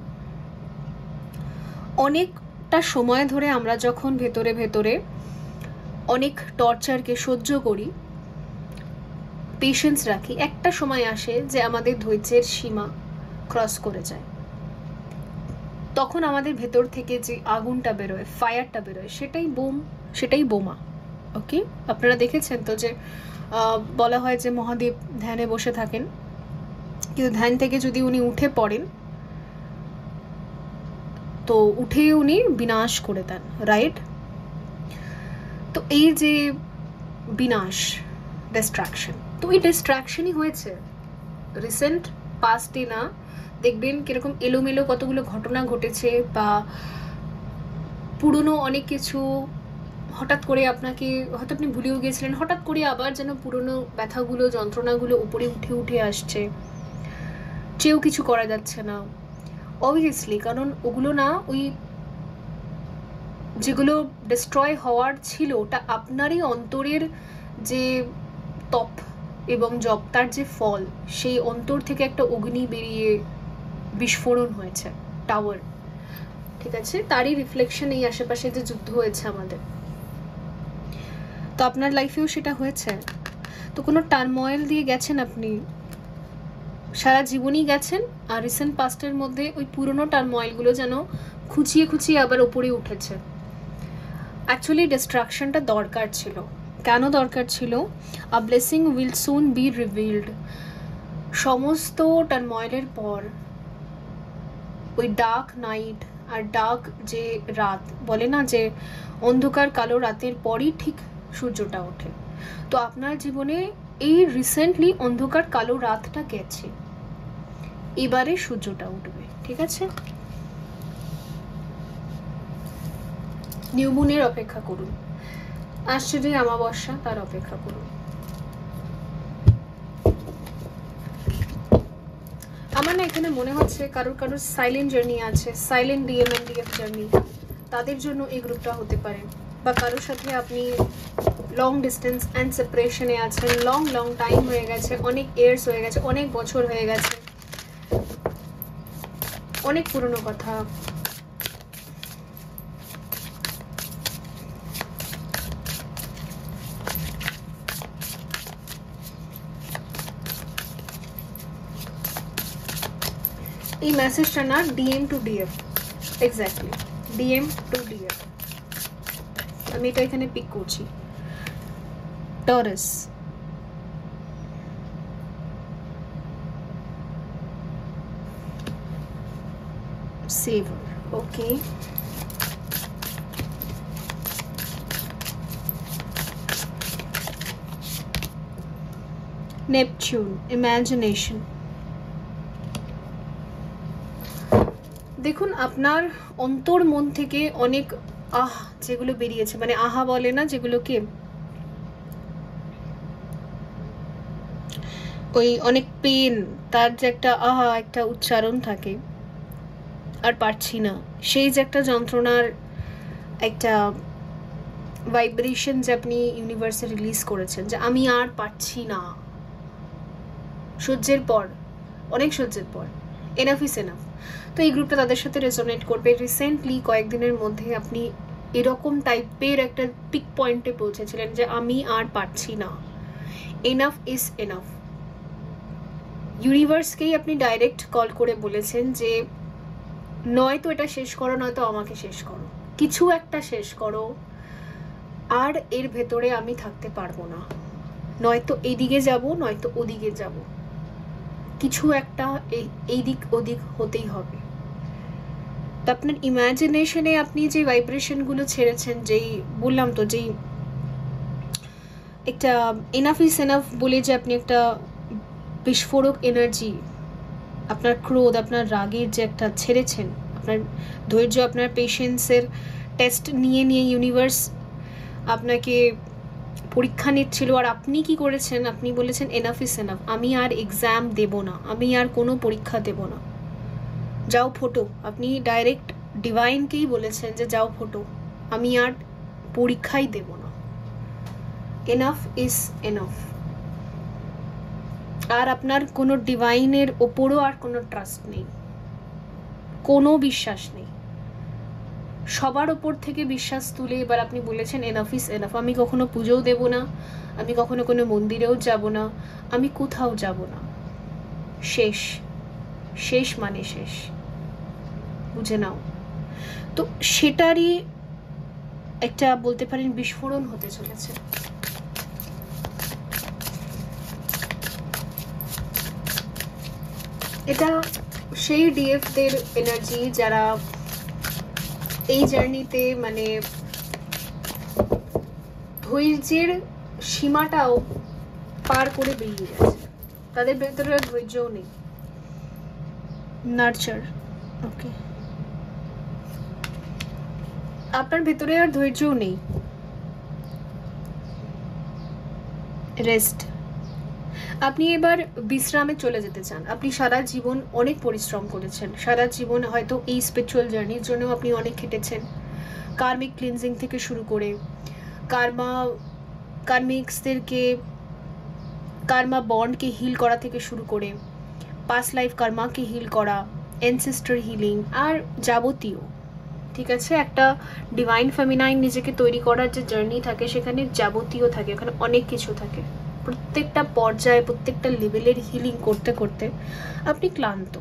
অনেকটা সময় ধরে আমরা যখন ভেতরে ভেতরে অনেক টর্চারকে সহ্য করি, পেশেন্স রাখি, একটা সময় আসে যে আমাদের ধৈর্যের সীমা ক্রস করে যায়। তখন আমাদের ভেতর থেকে যে আগুনটা বেরোয়, ফায়ারটা বেরোয়, সেটাই বোমা। ওকে, আপনারা দেখেছেন তো যে বলা হয় যে মহাদেব ধ্যানে বসে থাকেন, কিন্তু ধ্যান থেকে যদি উনি উঠে পড়েন তো উঠে উনি বিনাশ করে দেন, রাইট? তো এই যে বিনাশ, ডিস্ট্রাকশন, তো এই ডিস্ট্রাকশনই হয়েছে রিসেন্ট পাস্টে। না দেখবেন কিরকম এলোমেলো কতগুলো ঘটনা ঘটেছে, বা পুরনো অনেক কিছু হঠাৎ করে আপনাকে, হয়তো আপনি ভুলেও গিয়েছিলেন, হঠাৎ করে আবার যেন পুরনো ব্যথাগুলো, যন্ত্রণাগুলো উপরে উঠে উঠে আসছে, চেয়েও কিছু করা যাচ্ছে না। অবভিয়াসলি, কারণ ওগুলো না, ওই যেগুলো ডিস্ট্রয় হওয়ার ছিল ওটা আপনারই অন্তরের যে তপ এবং জপ্তার যে ফল, সেই অন্তর থেকে একটা অগ্নি বেরিয়ে বিস্ফোরণ হয়েছে, টাওয়ার, ঠিক আছে? তারই রিফ্লেকশন এই আশেপাশে যে যুদ্ধ হয়েছে আমাদের। তো আপনার লাইফেও সেটা হয়েছে। তো কোনো টার্ময়েল দিয়ে গেছেন আপনি, সারা জীবনই গেছেন, আর রিসেন্ট পাস্টের মধ্যে ওই পুরনো টার্ময়েলগুলো যেন খুঁচিয়ে খুঁচিয়ে আবার ওপরে উঠেছে। অ্যাকচুয়ালি ডিস্ট্রাকশনটা দরকার ছিল। কেন দরকার ছিল? A blessing will soon B revealed. সমস্ত টার্ময়েলের পর ওই ডার্ক নাইট আর ডার্ক যে রাত, বলে না যে অন্ধকার কালো রাতের পরই ঠিক সূর্যটা ওঠে। তো আপনার জীবনে এই রিসেন্টলি অন্ধকার কালো রাতটা গেছে, এবারে সূর্যটা উঠবে, ঠিক আছে? নিউমুনের অপেক্ষা করুন, আসছে যে অমাবস্যা, তার অপেক্ষা করুন। আমার না এখানে মনে হচ্ছে কারোর সাইলেন্ট জার্নি আছে, সাইলেন্ট ডিএমএনডিএফ জার্নি, তাদের জন্য এই গ্রুপটা হতে পারে। বা কারোর সাথে আপনি লং ডিস্টেন্স অ্যান্ড সেপারেশনে আছেন, লং টাইম হয়ে গেছে, অনেক ইয়ার্স হয়ে গেছে, অনেক বছর হয়ে গেছে, অনেক পুরনো কথা। এই মেসেজটা না DM to DF, exactly DM to DF. আমি এটা এখানে পিক করছি। Taurus, saver, okay. Neptune, imagination. দেখুন আপনার অন্তর মন থেকে অনেক যেগুলো বেরিয়েছে, মানে আহা বলে না যেগুলোকে, ওই অনেক পেন, তার যে একটা একটা উচ্চারণ থাকে, আর পারছি না, সেই যে একটা যন্ত্রণার একটা ভাইব্রেশন যে আপনি ইউনিভার্সে রিলিজ করেছেন, যে আমি আর পারছি না, সহ্যের পর, অনেক সহ্যের পর, এনাফ ইজ এনাফ। তো এই গ্রুপটা তাদের সাথে রেজোনেট করবে। রিসেন্টলি কয়েকদিনের মধ্যে আপনি এরকম টাইপের একটা পিক পয়েন্টে পৌঁছেছিলেন যে আমি আর পারছি না, এনাফ ইজ এনাফ। ইউনিভার্সকেই আপনি ডাইরেক্ট কল করে বলেছেন যে নয়তো এটা শেষ করো, নয়তো আমাকে শেষ করো, কিছু একটা শেষ করো, আর এর ভেতরে আমি থাকতে পারবো না, নয়তো এদিকে যাব, নয়তো ওদিকে যাব, কিছু একটা এই দিক ওদিক হতেই হবে। তো আপনার ইমাজিনেশনে আপনি যে ভাইব্রেশনগুলো ছেড়েছেন, যেই বললাম তো, যেই একটা এনাফ ইজ এনাফ বলে যে আপনি একটা বিস্ফোরক এনার্জি, আপনার ক্রোধ, আপনার রাগের যে একটা ছেড়েছেন, আপনার ধৈর্য, আপনার পেশেন্সের টেস্ট নিয়ে ইউনিভার্স আপনাকে পরীক্ষা নিচ্ছিল, আর আপনি কি করেছেন, আপনি বলেছেন এনাফ ইজ এনাফ, আমি আর এক্সাম দেব না, আমি আর কোনো পরীক্ষা দেব না, যাও ফটো। আপনি ডাইরেক্ট ডিভাইনকেই বলেছেন যে যাও ফটো, আমি আর পরীক্ষাই দেব না, এনাফ ইজ এনাফ। আর আপনার কোনো ডিভাইনের ওপরও আর কোনো ট্রাস্ট নেই, কোনো বিশ্বাস নেই, সবার ওপর থেকে বিশ্বাস তুলে এবার আপনি বলেছেন এনাফ ইজ এনাফ। আমি কখনো পুজোও দেব না, আমি কখনো কোনো মন্দিরেও যাব না, আমি কোথাও যাব না, শেষ, শেষ মানে শেষ, বুঝে নাও। তো সেটারই একটা বলতে পারেন বিস্ফোরণ হতে চলেছে। এটা সেই ডিএফদের এনার্জি যারা এই জার্নিতে মানে ধৈর্যের সীমাটাও পার করে বেরিয়ে গেছে, তাদের ভেতরে ধৈর্যও নেই। নার্চার, ওকে, আপনার ভেতরে আর ধৈর্যও নেই। রেস্ট, আপনি এবার বিশ্রামে চলে যেতে চান। আপনি সারা জীবন অনেক পরিশ্রম করেছেন, সারা জীবন হয়তো এই স্পিরিচুয়াল জার্নির জন্য আপনি অনেক খেটেছেন, কার্মিক ক্লিনজিং থেকে শুরু করে কার্মিক্সদেরকে কার্মা বন্ডকে হিল করা থেকে শুরু করে পাস্ট লাইফ কার্মাকে হিল করা, অ্যানসেস্টর হিলিং আর যাবতীয়, ঠিক আছে, একটা ডিভাইন ফেমিনাইন নিজেকে তৈরি করার যে জার্নি থাকে সেখানে যাবতীয় থাকে, ওখানে অনেক কিছু থাকে। প্রত্যেকটা পর্যায়ে প্রত্যেকটা লেভেলের হিলিং করতে করতে আপনি ক্লান্ত,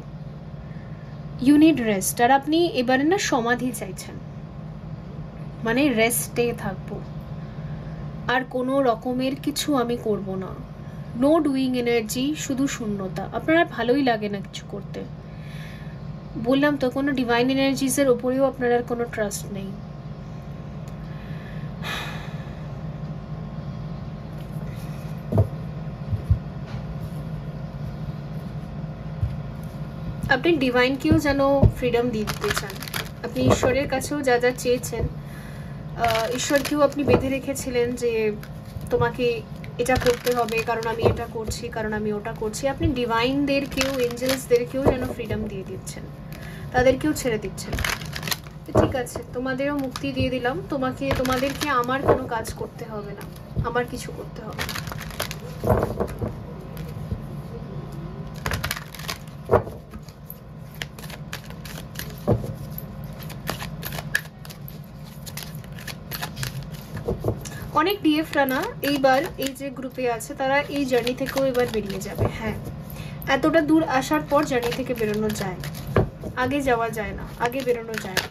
ইউ নিড রেস্ট। আর আপনি এবারে না সমাধি চাইছেন, মানে রেস্টে থাকবো, আর কোনো রকমের কিছু আমি করব না, নো ডুইং এনার্জি, শুধু শূন্যতা। আপনার আর ভালোই লাগে না কিছু করতে, বললাম তো, কোনো ডিভাইন এনার্জিসের ওপরেও আপনার আর কোনো ট্রাস্ট নেই। আপনি ডিভাইনকেও যেন ফ্রিডম দিয়ে দিতে চান, আপনি ঈশ্বরের কাছেও যা যা চেয়েছেন, ঈশ্বরকেও আপনি বেঁধে রেখেছিলেন যে তোমাকে এটা করতে হবে কারণ আমি এটা করছি, কারণ আমি ওটা করছি। আপনি ডিভাইনদেরকেও, এঞ্জেলসদেরকেও যেন ফ্রিডম দিয়ে দিচ্ছেন, তাদেরকেও ছেড়ে দিচ্ছেন। ঠিক আছে, তোমাদেরও মুক্তি দিয়ে দিলাম, তোমাদেরকে আমার কোনো কাজ করতে হবে না, আমার কিছু করতে হবে না। অনেক ডিএফরা না এইবার এই যে গ্রুপে আছে তারা এই জার্নি থেকেও এবার বেরিয়ে যাবে। হ্যাঁ, এতটা দূর আসার পর জার্নি থেকে বেরোনো যায়, আগে যাওয়া যায় না, আগে বেরোনো যায় না।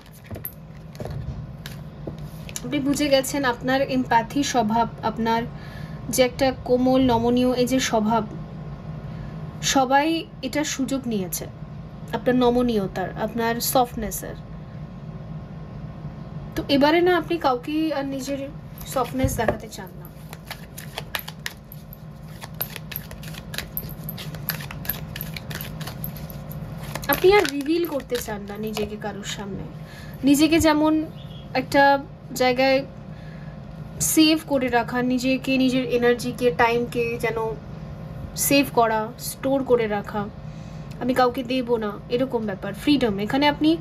আপনি বুঝে গেছেন আপনার এমপ্যাথি স্বভাব, আপনার যে একটা কোমল নমনীয় এই যে স্বভাব, সবাই এটা সুযোগ নিয়েছে আপনার নমনীয়তার, আপনার সফটনেসের। তো এবারে না আপনি কাউকে আর নিজের সফটনেস দেখাতে চান না। আপনি আর রিভিল করতে চান না নিজেকে কারোর সামনে, নিজেকে যেমন একটা জায়গায় সেভ করে রাখা, নিজেকে, নিজের এনার্জিকে, টাইমকে যেন সেভ করা, স্টোর করে রাখা, আমি কাউকে দেব না, এরকম ব্যাপার। ফ্রিডম, এখানে আপনি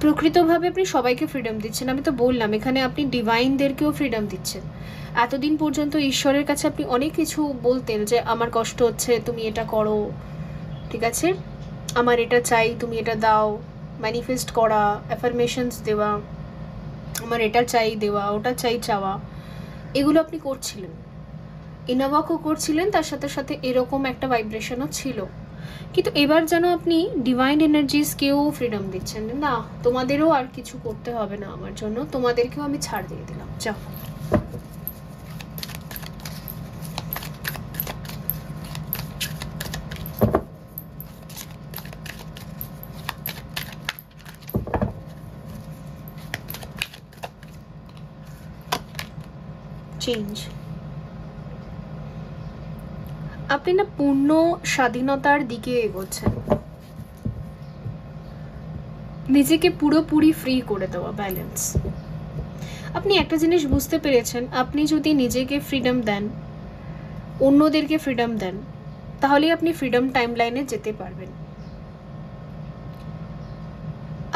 প্রকৃতভাবে আপনি সবাইকে ফ্রিডম দিচ্ছেন। আমি তো বললাম এখানে আপনি ডিভাইনদেরকেও ফ্রিডম দিচ্ছেন। এতদিন পর্যন্ত ঈশ্বরের কাছে আপনি অনেক কিছু বলতেন যে আমার কষ্ট হচ্ছে, তুমি এটা করো, ঠিক আছে, আমার এটা চাই, তুমি এটা দাও, ম্যানিফেস্ট করা, অ্যাফার্মেশনস দেওয়া, আমার এটা চাই দেওয়া, ওটা চাই চাওয়া, এগুলো আপনি করছিলেন, ইনোভকও করছিলেন, তার সাথে সাথে এরকম একটা ভাইব্রেশনও ছিল। কিন্তু এবার যেন আপনি ডিভাইন এনার্জিসকেও ফ্রিডম দিচ্ছেন, না তোমাদেরও আর কিছু করতে হবে না আমার জন্য, তোমাদেরকেও আমি ছাড় দিয়ে দিলাম, যাও। চেঞ্জ, আপনি না পূর্ণ স্বাধীনতার দিকে এগোচ্ছেন, নিজেকে পুরোপুরি ফ্রি করে দেওয়া, ব্যালেন্স। আপনি একটা জিনিস বুঝতে পেরেছেন, আপনি যদি নিজেকে ফ্রিডম দেন, অন্যদেরকে ফ্রিডম দেন, তাহলেই আপনি ফ্রিডম টাইমলাইনে যেতে পারবেন।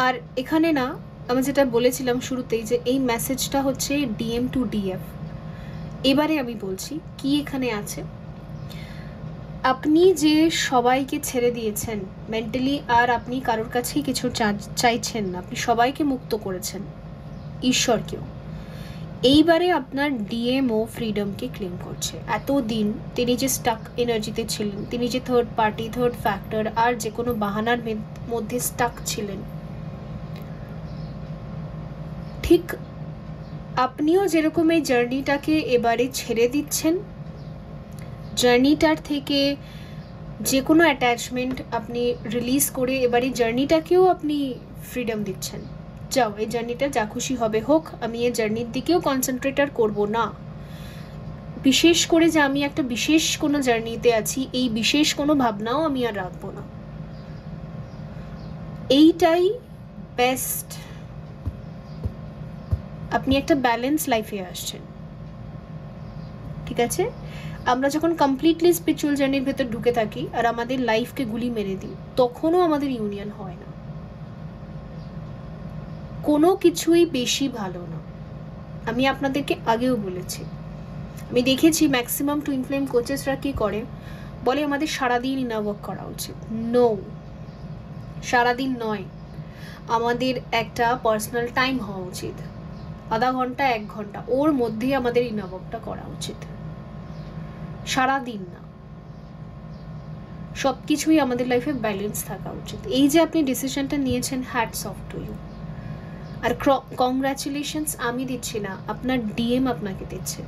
আর এখানে না, আমি যেটা বলেছিলাম শুরুতেই, যে এই মেসেজটা হচ্ছে ডিএম টু ডিএফ। এবারে আমি বলছি কি এখানে আছে। আপনি যে সবাইকে ছেড়ে দিয়েছেন মেন্টালি, আর আপনি কারোর কাছেই কিছু চাইছেন না, আপনি সবাইকে মুক্ত করেছেন, ঈশ্বরকেও। এইবারে আপনার ডিএমও ফ্রিডমকে ক্লেম করছে। এতদিন তিনি যে স্টাক এনার্জিতে ছিলেন, তিনি যে থার্ড পার্টি, থার্ড ফ্যাক্টর আর যে কোনো বাহানার মধ্যে স্টাক ছিলেন, ঠিক আপনিও যেরকম এই জার্নিটাকে এবারে ছেড়ে দিচ্ছেন, জার্নিটার থেকে যে কোনো অ্যাটাচমেন্ট আপনি রিলিজ করে এবারে জার্নিটাকেও আপনি ফ্রিডম দিচ্ছেন। যাও, এই জার্নিটা যা খুশি হবে হোক, আমি এই জার্নির দিকেও কনসেন্ট্রেট করব না। বিশেষ করে যে আমি একটা বিশেষ কোনো জার্নিতে আছি, এই বিশেষ কোনো ভাবনাও আমি আর রাখবো না। এইটাই বেস্ট। আপনি একটা ব্যালেন্স লাইফে আসছেন, ঠিক আছে? আমরা যখন কমপ্লিটলি স্পিরিচুয়াল জার্নির ভেতর ঢুকে থাকি আর আমাদের লাইফকে গুলি মেরে দিই, তখনও আমাদের ইউনিয়ন হয় না। কোনো কিছুই বেশি ভালো না, আমি আপনাদেরকে আগেও বলেছি। আমি দেখেছি ম্যাক্সিমাম টুইন ফ্লেম কোচেসরা কি করে, বলে আমাদের সারাদিন ইনার ওয়ার্ক করা উচিত। নো, সারাদিন নয়, আমাদের একটা পার্সোনাল টাইম হওয়া উচিত, আধা ঘন্টা 1 ঘন্টা, ওর মধ্যেই আমাদের ইনার ওয়ার্কটা করা উচিত, সারাদিন না। সব কিছুই আমাদের লাইফে ব্যালেন্স থাকা উচিত। এই যে আপনি ডিসিশনটা নিয়েছেন, হ্যাটস অফ টু ইউ। আর কংগ্রাচুলেশনস আমি দিচ্ছি না, আপনার ডিএম আপনাকে দিচ্ছে,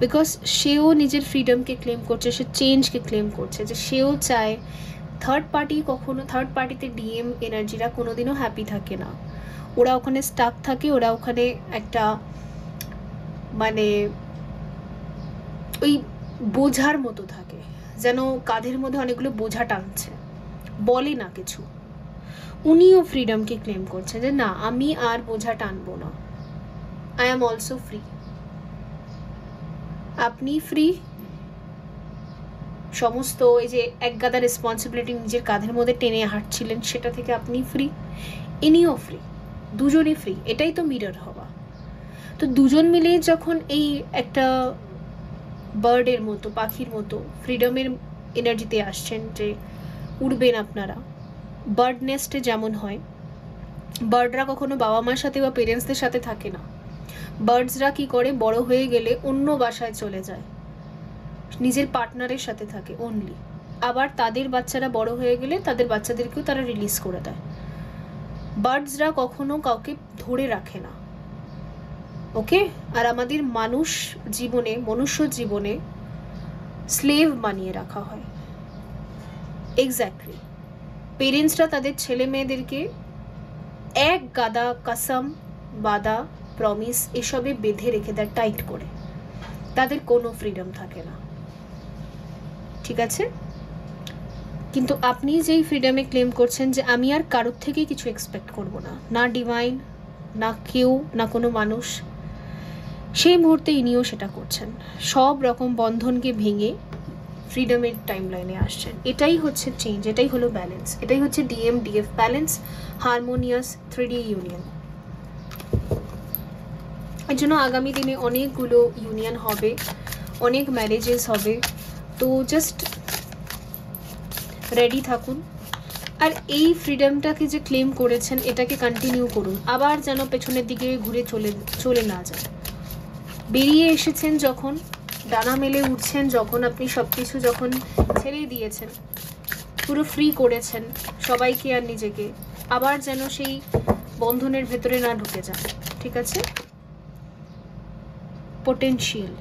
বিকজ সেও নিজের ফ্রিডমকে ক্লেম করছে, সে চেঞ্জকে ক্লেম করছে, যে সেও চায় থার্ড পার্টি কখনো, থার্ড পার্টিতে ডিএম এনার্জিরা কোনোদিনও হ্যাপি থাকে না, ওরা ওখানে স্টাক থাকে, ওরা ওখানে একটা মানে ওই বোঝার মতো থাকে, যেন কাঁধের মধ্যে অনেকগুলো বোঝা টানছে, বলে না কিছু। উনিও ফ্রিডমকে ক্লেম করছে যে না, আমি আর বোঝা টানবো না, আই এম অলসো ফ্রি। আপনি ফ্রি, সমস্ত এই যে একগাদা রেসপন্সিবিলিটি নিজের কাঁধের মধ্যে টেনে হাঁটছিলেন, সেটা থেকে আপনি ফ্রি, ইনিও ফ্রি, দুজনই ফ্রি। এটাই তো মিরর হওয়া। তো দুজন মিলে যখন এই একটা বার্ডের মতো, পাখির মতো ফ্রিডমের এনার্জিতে আসছেন, যে উড়বেন আপনারা, বার্ড নেস্টে যেমন হয়, বার্ডরা কখনো বাবা মার সাথে বা পেরেন্টসদের সাথে থাকে না। বার্ডসরা কি করে, বড় হয়ে গেলে অন্য বাসায় চলে যায়, নিজের পার্টনারের সাথে থাকে অনলি। আবার তাদের বাচ্চারা বড় হয়ে গেলে তাদের বাচ্চাদেরকেও তারা রিলিজ করে দেয়। বার্ডসরা কখনো কাউকে ধরে রাখে না, ওকে? আর আমাদের মানুষ জীবনে, মনুষ্য জীবনে স্লেভ বানিয়ে রাখা হয়। এক্স্যাক্টলি, পেরেন্টসরা তাদের ছেলে মেয়েদেরকে এক গাদা কসম, বাদা, প্রমিস এসবে বেঁধে রেখে দেয় টাইট করে, তাদের কোনো ফ্রিডম থাকে না, ঠিক আছে? কিন্তু আপনি যেই ফ্রিডমে ক্লেম করছেন যে আমি আর কারোর থেকে কিছু এক্সপেক্ট করব না, না ডিভাইন, না কেউ, না কোনো মানুষ, সেই মুহূর্তে ইনিও সেটা করছেন। সব রকম বন্ধনকে ভেঙে ফ্রিডমের টাইমলাইনে আসছেন। এটাই হচ্ছে চেঞ্জ, এটাই হলো ব্যালেন্স, এটাই হচ্ছে DM DF balance, harmonious 3D union. এর জন্য আগামী দিনে অনেকগুলো ইউনিয়ন হবে, অনেক ম্যারেজেস হবে। তো জাস্ট রেডি থাকুন, আর এই ফ্রিডমটাকে যে ক্লেম করেছেন এটাকে কন্টিনিউ করুন, আবার যেন পেছনের দিকে ঘুরে চলে না যায়। বেরিয়ে এসেছেন যখন, ডানা মেলে উঠছেন যখন, আপনি সব কিছু যখন ছেড়ে দিয়েছেন, পুরো ফ্রি করেছেন সবাইকে আর নিজেকে, আবার যেন সেই বন্ধনের ভেতরে না ঢুকে যান, ঠিক আছে? পোটেনশিয়াল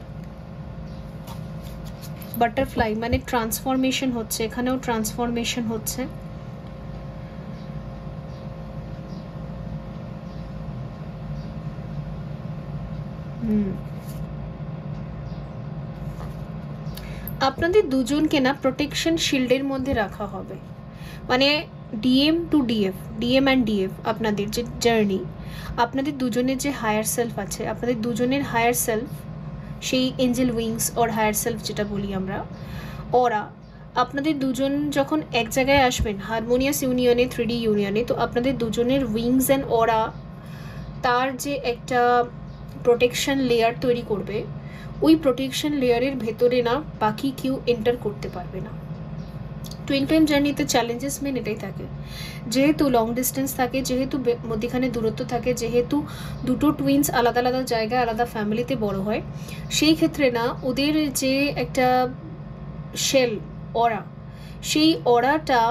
বাটারফ্লাই মানে ট্রান্সফরমেশন হচ্ছে, এখানেও ট্রান্সফরমেশন হচ্ছে। আপনাদের দুজনকে না প্রোটেকশন শিল্ডের মধ্যে রাখা হবে, মানে DM to DF, DM and DF আপনাদের যে জার্নি, আপনাদের দুজনের যে হায়ার সেলফ আছে, আপনাদের দুজনের হায়ার সেলফ, সেই এঞ্জেল উইংস ওর হায়ার সেলফ যেটা বলি আমরা, ওরা আপনাদের দুজন যখন এক জায়গায় আসবেন হারমোনিয়াস ইউনিয়নে, 3D ইউনিয়নে, তো আপনাদের দুজনের উইংস অ্যান্ড ওরা তার যে একটা প্রোটেকশন লেয়ার তৈরি করবে, ওই প্রোটেকশন লেয়ারের ভেতরে না বাকি কেউ এন্টার করতে পারবে না। টুইন ফ্লেম জার্নিতে চ্যালেঞ্জেস মেন এটাই থাকে, যেহেতু লং ডিস্টেন্স থাকে, যেহেতু মধ্যখানে দূরত্ব থাকে, যেহেতু দুটো টুইন্স আলাদা আলাদা জায়গায় আলাদা ফ্যামিলিতে বড় হয়, সেই ক্ষেত্রে না ওদের যে একটা শেল অরা, সেই অরাটা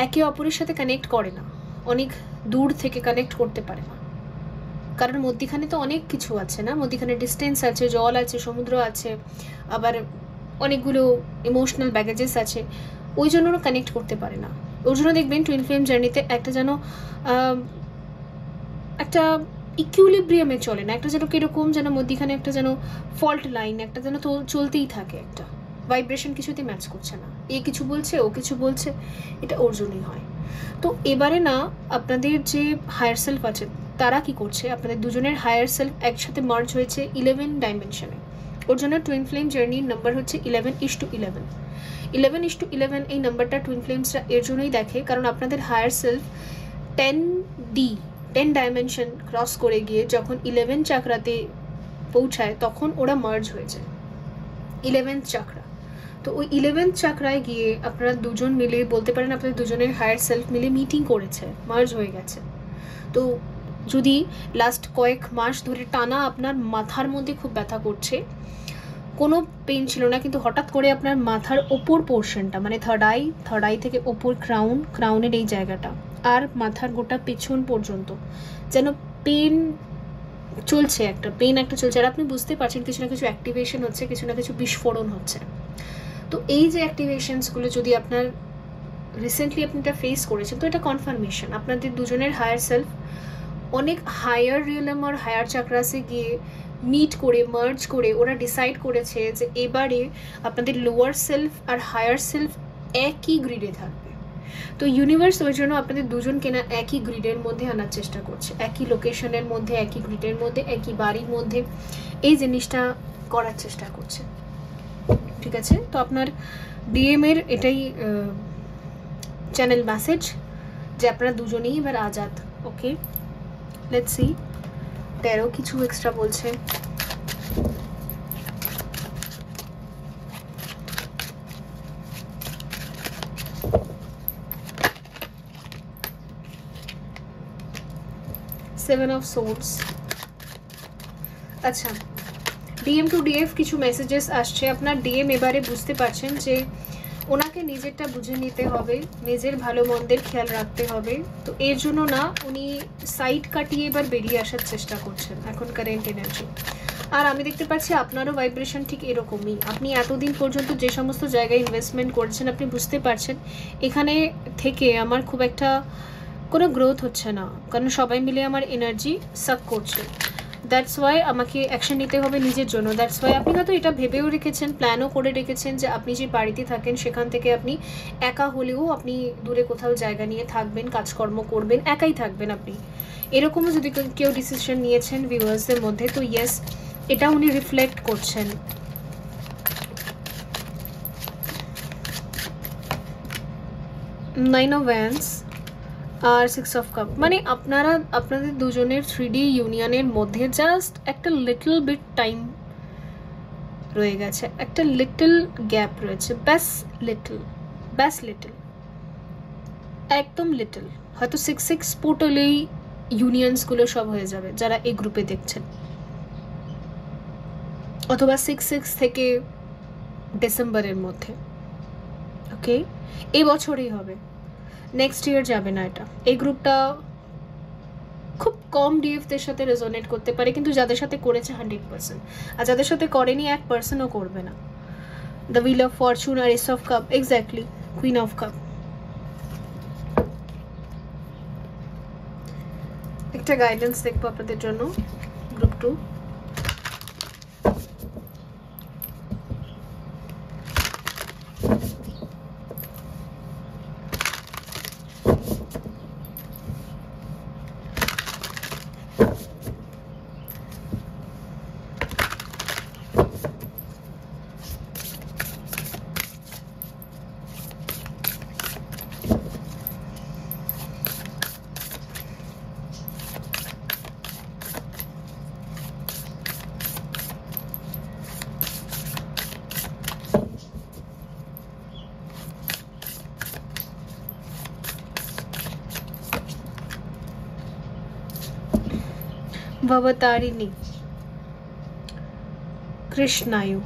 একে অপরের সাথে কানেক্ট করে না, অনেক দূর থেকে কানেক্ট করতে পারে না, কারণ মধ্যখানে তো অনেক কিছু আছে না, মধ্যখানে ডিস্টেন্স আছে, জল আছে, সমুদ্র আছে, আবার অনেকগুলো ইমোশনাল ব্যাগেজেস আছে, ওই জন্য ওরা কানেক্ট করতে পারে না। ওর জন্য দেখবেন টুইন ফ্লেম জার্নিতে একটা যেন একটা ইকুইলিব্রিয়ামে চলে না, একটা যেন কীরকম যেন মধ্যখানে একটা যেন ফল্ট লাইন একটা যেন তো চলতেই থাকে, একটা ভাইব্রেশন কিছুতেই ম্যাচ করছে না, এ কিছু বলছে ও কিছু বলছে, এটা ওর জন্যই হয়। তো এবারে না আপনাদের যে হায়ার সেলফ আছে তারা কি করছে, আপনাদের দুজনের হায়ার সেলফ একসাথে মার্জ হয়েছে 11 ডাইমেনশনে। ওর জন্য টুইন ফ্লেম জার্নির নাম্বার হচ্ছে 11:11। 11:11 এই নাম্বারটা টুইন ফ্লেমসরা এর জন্যই দেখে, কারণ আপনাদের হায়ার সেলফ 10 ডাইমেনশন ক্রস করে গিয়ে যখন 11 চাকরাতে পৌঁছায় তখন ওরা মার্জ হয়ে যায় 11th চাকরা। তো ওই 11th চাকরায় গিয়ে আপনারা দুজন মিলে বলতে পারেন আপনাদের দুজনের হায়ার সেলফ মিলে মিটিং করেছে, মার্জ হয়ে গেছে। তো যদি লাস্ট কয়েক মাস ধরে টানা আপনার মাথার মধ্যে খুব ব্যথা করছে, কোনো পেন ছিল না, কিন্তু হঠাৎ করে আপনার মাথার ওপর পোর্শনটা মানে থার্ড আই থেকে ওপর ক্রাউনের এই জায়গাটা আর মাথার গোটা পেছন পর্যন্ত যেন পেন চলছে, একটা চলছে, আর আপনি বুঝতে পারছেন কিছু না কিছু অ্যাক্টিভেশন হচ্ছে, কিছু না কিছু বিস্ফোরণ হচ্ছে। তো এই যে অ্যাক্টিভেশনসগুলো যদি আপনার রিসেন্টলি আপনি এটা ফেস করেছেন, তো এটা কনফার্মেশন আপনাদের দুজনের হায়ার সেলফ অনেক হায়ার রিয়েলম আর হায়ার চাকরাসে গিয়ে মিট করে মার্জ করে ওরা ডিসাইড করেছে যে এবারে আপনাদের লোয়ার সেলফ আর হায়ার সেলফ একই গ্রিডে থাকবে। তো ইউনিভার্স ওই জন্য আপনাদের দুজনকে না একই গ্রিডের মধ্যে আনার চেষ্টা করছে, একই লোকেশনের মধ্যে, একই গ্রিডের মধ্যে, একই বাড়ির মধ্যে এই জিনিসটা করার চেষ্টা করছে। ঠিক আছে, তো আপনার ডিএম এর এটাই চ্যানেল মেসেজ যে আপনারা দুজনেই এবার আজাদ। ওকে, লেটস সি। 13 কিছু এক্সট্রা বলছে। Seven of swords. আচ্ছা, ডিএম টু ডিএফ কিছু মেসেজেস আসছে। আপনার ডিএম এবারে বুঝতে পারছেন যে ওনাকে নিজেরটা বুঝে নিতে হবে, নিজের ভালো মন্দের খেয়াল রাখতে হবে। তো এর জন্য না উনি সাইড কাটিয়ে এবার বেরিয়ে আসার চেষ্টা করছেন এখন কারেন্ট এনার্জি। আর আমি দেখতে পাচ্ছি আপনারও ভাইব্রেশন ঠিক এরকমই। আপনি এতদিন পর্যন্ত যে সমস্ত জায়গায় ইনভেস্টমেন্ট করেছেন আপনি বুঝতে পারছেন এখানে থেকে আমার খুব একটা কোনো গ্রোথ হচ্ছে না, কারণ সবাই মিলে আমার এনার্জি সাক করছে। দ্যাটস ওয়াই আমাকে অ্যাকশন নিতে হবে নিজের জন্য। দ্যাটস ওয়াই আপনি হয়তো এটা ভেবেও রেখেছেন, প্ল্যানও করে রেখেছেন যে আপনি যে বাড়িতে থাকেন সেখান থেকে আপনি একা হলেও আপনি দূরে কোথাও জায়গা নিয়ে থাকবেন, কাজকর্ম করবেন, একাই থাকবেন আপনি। এরকমও যদি কেউ ডিসিশন নিয়েছেন ভিউয়ার্সদের মধ্যে, তো ইয়েস এটা উনি রিফ্লেক্ট করছেন। নাইন অফ ওয়ান্ডস আর 6 অফ কাপ, মানে আপনারা আপনাদের দুজনের 3D ইউনিয়নের মধ্যে জাস্ট একটা লিটল বিট টাইম রয়ে গেছে, একটা লিটল গ্যাপ রয়েছে, ব্যাস লিটল, একদম লিটল। হয়তো 6 পোর্টালেই ইউনিয়নসগুলো সব হয়ে যাবে যারা এই গ্রুপে দেখছেন, অথবা 6 থেকে ডিসেম্বরের মধ্যে। ওকে, এই বছরই হবে, নেক্সট ইয়ার যাবে না। এটা এই গ্রুপটা খুব কম ডিএফদের সাথে রেজোনেট করতে পারে, কিন্তু যাদের সাথে করেছে 100%, আর যাদের সাথে করেনি 1%ও করবে না। দ্য হুইল অফ ফরচুন আর ace of cup, exactly queen of cup. একটা গাইডেন্স দেখবো আপনাদের জন্য group 2। Bhabatarini, Krishnayu.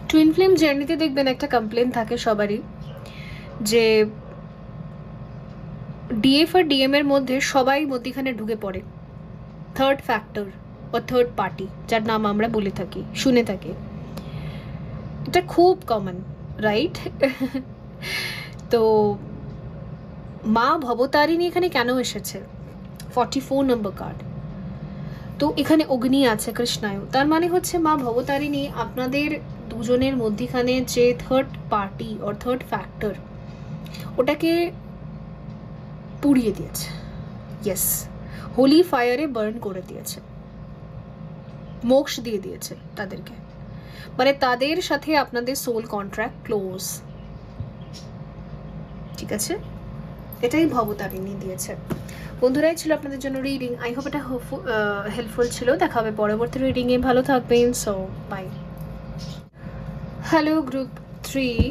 Twin flame জার্নিতে দেখবেন একটা কমপ্লেন থাকে সবারই, যে ডিএফ আর ডিএম এর মধ্যে সবাই মধ্যখানে ঢুকে পড়ে, থার্ড ফ্যাক্টর বা থার্ড পার্টি, যার নাম আমরা বলে থাকি, শুনে থাকি। এটা খুব কমন, রাইট? তো মা ভবতারিণী এখানে কেন এসেছে? 44 নম্বর কার্ড। তো এখানে অগ্নি আছে, কৃষ্ণায়ু, তার মানে হচ্ছে মা ভবতারিণী আপনাদের দুজনের মধ্যখানে যে third party or third factor, ওটাকে পুড়িয়ে দিয়েছে। ইয়েস, হোলি ফায়ারে বার্ন করে দিয়েছে, মোক্ষ দিয়ে দিয়েছে তাদেরকে, মানে তাদের সাথে আপনাদের সোল কন্ট্রাক্ট ক্লোজ। ঠিক আছে, এটাই ভবতারিণী দিয়েছে। বন্ধুরাই ছিল আপনাদের জন্য রিডিং। আই হোপ এটা হেল্পফুল ছিল। দেখা হবে পরবর্তী রিডিংয়ে। ভালো থাকবেন। So by. হ্যালো গ্রুপ 3,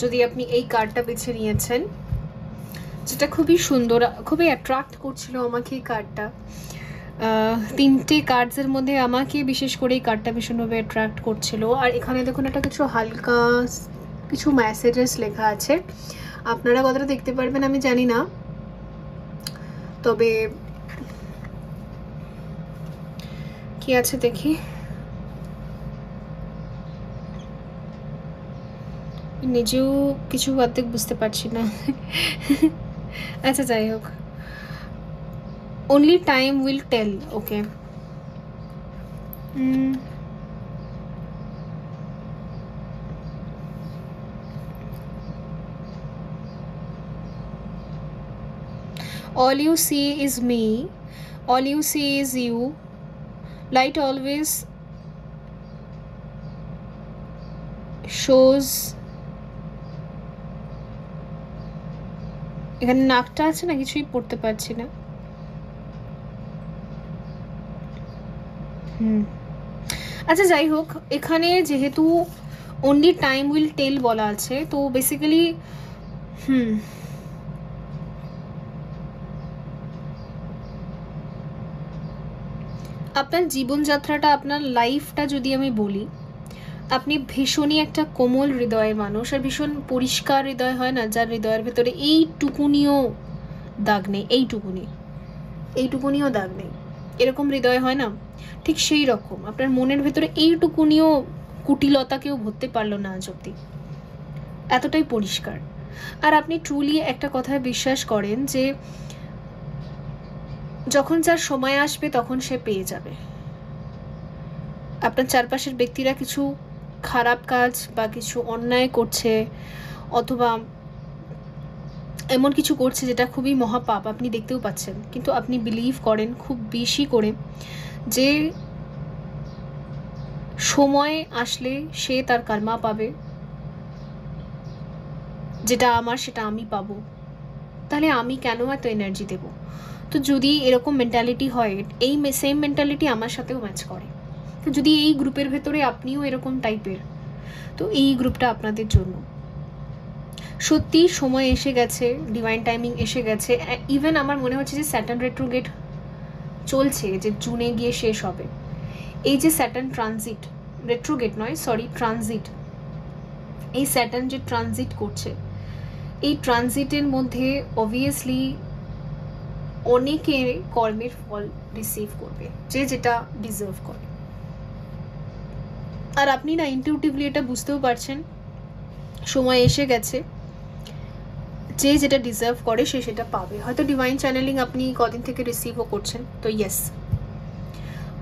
যদি আপনি এই কার্ডটা বেছে নিয়েছেন, যেটা খুবই সুন্দর, খুবই অ্যাট্রাক্ট করছিল আমাকে এই কার্ডটা। তিনটে কার্ডসের মধ্যে আমাকে বিশেষ করে এই কার্ডটা ভীষণভাবে অ্যাট্রাক্ট করছিল। আর এখানে দেখুন একটা কিছু হালকা কিছু মেসেজেস লেখা আছে, আপনারা কতটা দেখতে পারবেন আমি জানি না, তবে কি আছে দেখি। নিজেও কিছু অর্ধেক বুঝতে পারছি না। আচ্ছা যাই হোক, only time will tell. Okay. All you see is me, all you see is you. Light always shows. এখানে নাকটা আছে না, কিছুই পড়তে পারছি না। আচ্ছা যাই হোক, এখানে যেহেতু only time will tell বলা আছে, তো বেসিক্যালি আপনার জীবনযাত্রাটা, আপনার লাইফটা যদি আমি বলি, আপনি ভীষণই একটা কোমল হৃদয়ের মানুষ, আর ভীষণ পরিষ্কার হৃদয় হয় না, যার হৃদয়ের ভেতরে এইটুকুনিও দাগ নেই, এইটুকুনিও দাগ নেই, এরকম হৃদয় হয় না, ঠিক সেই রকম আপনার মনের ভেতরে এইটুকুনিও কুটিলতা কেউ ভরতে পারলো না আজ অব্দি, এতটাই পরিষ্কার। আর আপনি ট্রুলি একটা কথায় বিশ্বাস করেন যে যখন যার সময় আসবে তখন সে পেয়ে যাবে। আপনার চারপাশের ব্যক্তিরা কিছু খারাপ কাজ বা কিছু অন্যায় করছে, অথবা এমন কিছু করছে যেটা খুবই মহাপাপ, আপনি দেখতেও পাচ্ছেন, কিন্তু আপনি বিলিভ করেন খুব বেশি করে যে সময় আসলে সে তার কর্মা পাবে, যেটা আমার সেটা আমি পাবো, তাহলে আমি কেন এত এনার্জি দেব? তো যদি এরকম মেন্টালিটি হয়, এই সেম মেন্টালিটি আমার সাথেও ম্যাচ করে, তো যদি এই গ্রুপের ভেতরে আপনিও এরকম টাইপের, তো এই গ্রুপটা আপনাদের জন্য। সত্যি সময় এসে গেছে, ডিভাইন টাইমিং এসে গেছে। ইভেন আমার মনে হচ্ছে যে স্যাটার্ন রেট্রোগেট চলছে, যে জুনে গিয়ে শেষ হবে। এই যে স্যাটার্ন ট্রানজিট, রেট্রোগেট নয় সরি, ট্রানজিট, এই স্যাটার্ন যে ট্রানজিট করছে, এই ট্রানজিটের মধ্যে অবভিয়াসলি অনেকে কর্মের ফল রিসিভ করবে, যে যেটা ডিজার্ভ করে। আর আপনি না ইনটিউটিভলি এটা বুঝতেও পারছেন, সময় এসে গেছে, যে যেটা ডিজার্ভ করে সে সেটা পাবে। হয়তো ডিভাইন চ্যানেলিং আপনি কদিন থেকে রিসিভও করছেন, তো ইয়েস,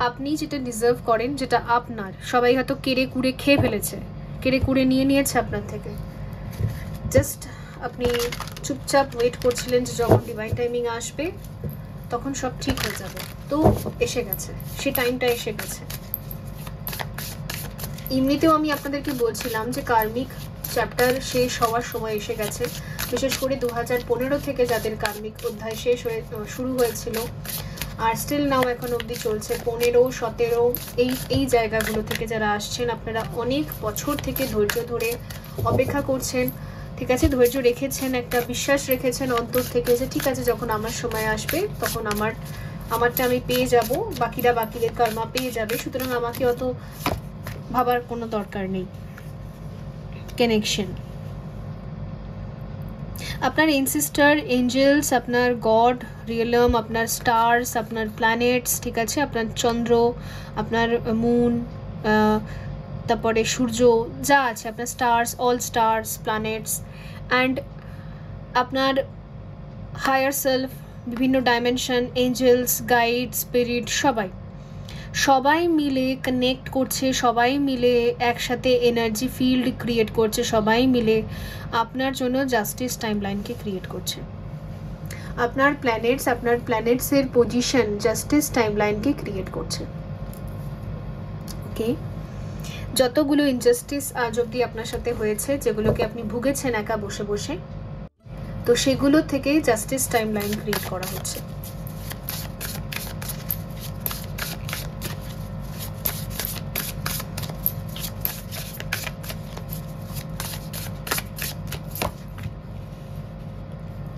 আপনি যেটা ডিজার্ভ করেন, যেটা আপনার, সবাই হয়তো কেড়ে কুড়ে খেয়ে ফেলেছে, কেড়ে কুড়ে নিয়ে নিয়েছে আপনার থেকে, জাস্ট আপনি চুপচাপ ওয়েট করছিলেন যে যখন ডিভাইন টাইমিং আসবে তখন সব ঠিক হয়ে যাবে। তো এসে গেছে, সে টাইমটা এসে গেছে। এমনিতেও আমি আপনাদেরকে বলছিলাম যে কার্মিক চ্যাপ্টার শেষ হওয়ার সময় এসে গেছে, বিশেষ করে 2015 থেকে যাদের কার্মিক অধ্যায় শুরু হয়েছিল, আর স্টিল নাও এখন অবধি চলছে 15, 17 এই জায়গাগুলো থেকে যারা আসছেন, আপনারা অনেক বছর থেকে ধৈর্য ধরে অপেক্ষা করছেন, ঠিক আছে, ধৈর্য রেখেছেন, একটা বিশ্বাস রেখেছেন অন্তর থেকে যে ঠিক আছে যখন আমার সময় আসবে তখন আমারটা আমি পেয়ে যাব, বাকিরা বাকিদের কর্মা পেয়ে যাবে, সুতরাং আমাকে অত ভাবার কোনো দরকার নেই। কানেকশন, আপনার এনসিস্টার, এঞ্জেলস, আপনার গড, রিয়েলম, আপনার স্টার্স, আপনার প্ল্যানেটস, ঠিক আছে, আপনার চন্দ্র, আপনার মুন, তারপরে সূর্য যা আছে, আপনার stars, all stars, planets, and আপনার হায়ার সেলফ, বিভিন্ন ডাইমেনশন, এঞ্জেলস, গাইড, স্পিরিট, সবাই মিলে কানেক্ট করছে, সবাই মিলে একসাথে এনার্জি ফিল্ড ক্রিয়েট করছে, সবাই মিলে আপনার জন্য জাস্টিস টাইমলাইনকে ক্রিয়েট করছে। আপনার প্ল্যানেটসের পজিশন জাস্টিস টাইমলাইনকে ক্রিয়েট করছে। ওকে, যতগুলো ইনজাস্টিস আজ অব্দি আপনার সাথে হয়েছে, যেগুলোকে আপনি ভুগেছেন একা বসে বসে, তো সেগুলো থেকে জাস্টিস টাইমলাইন ক্রিয়েট করা হচ্ছে।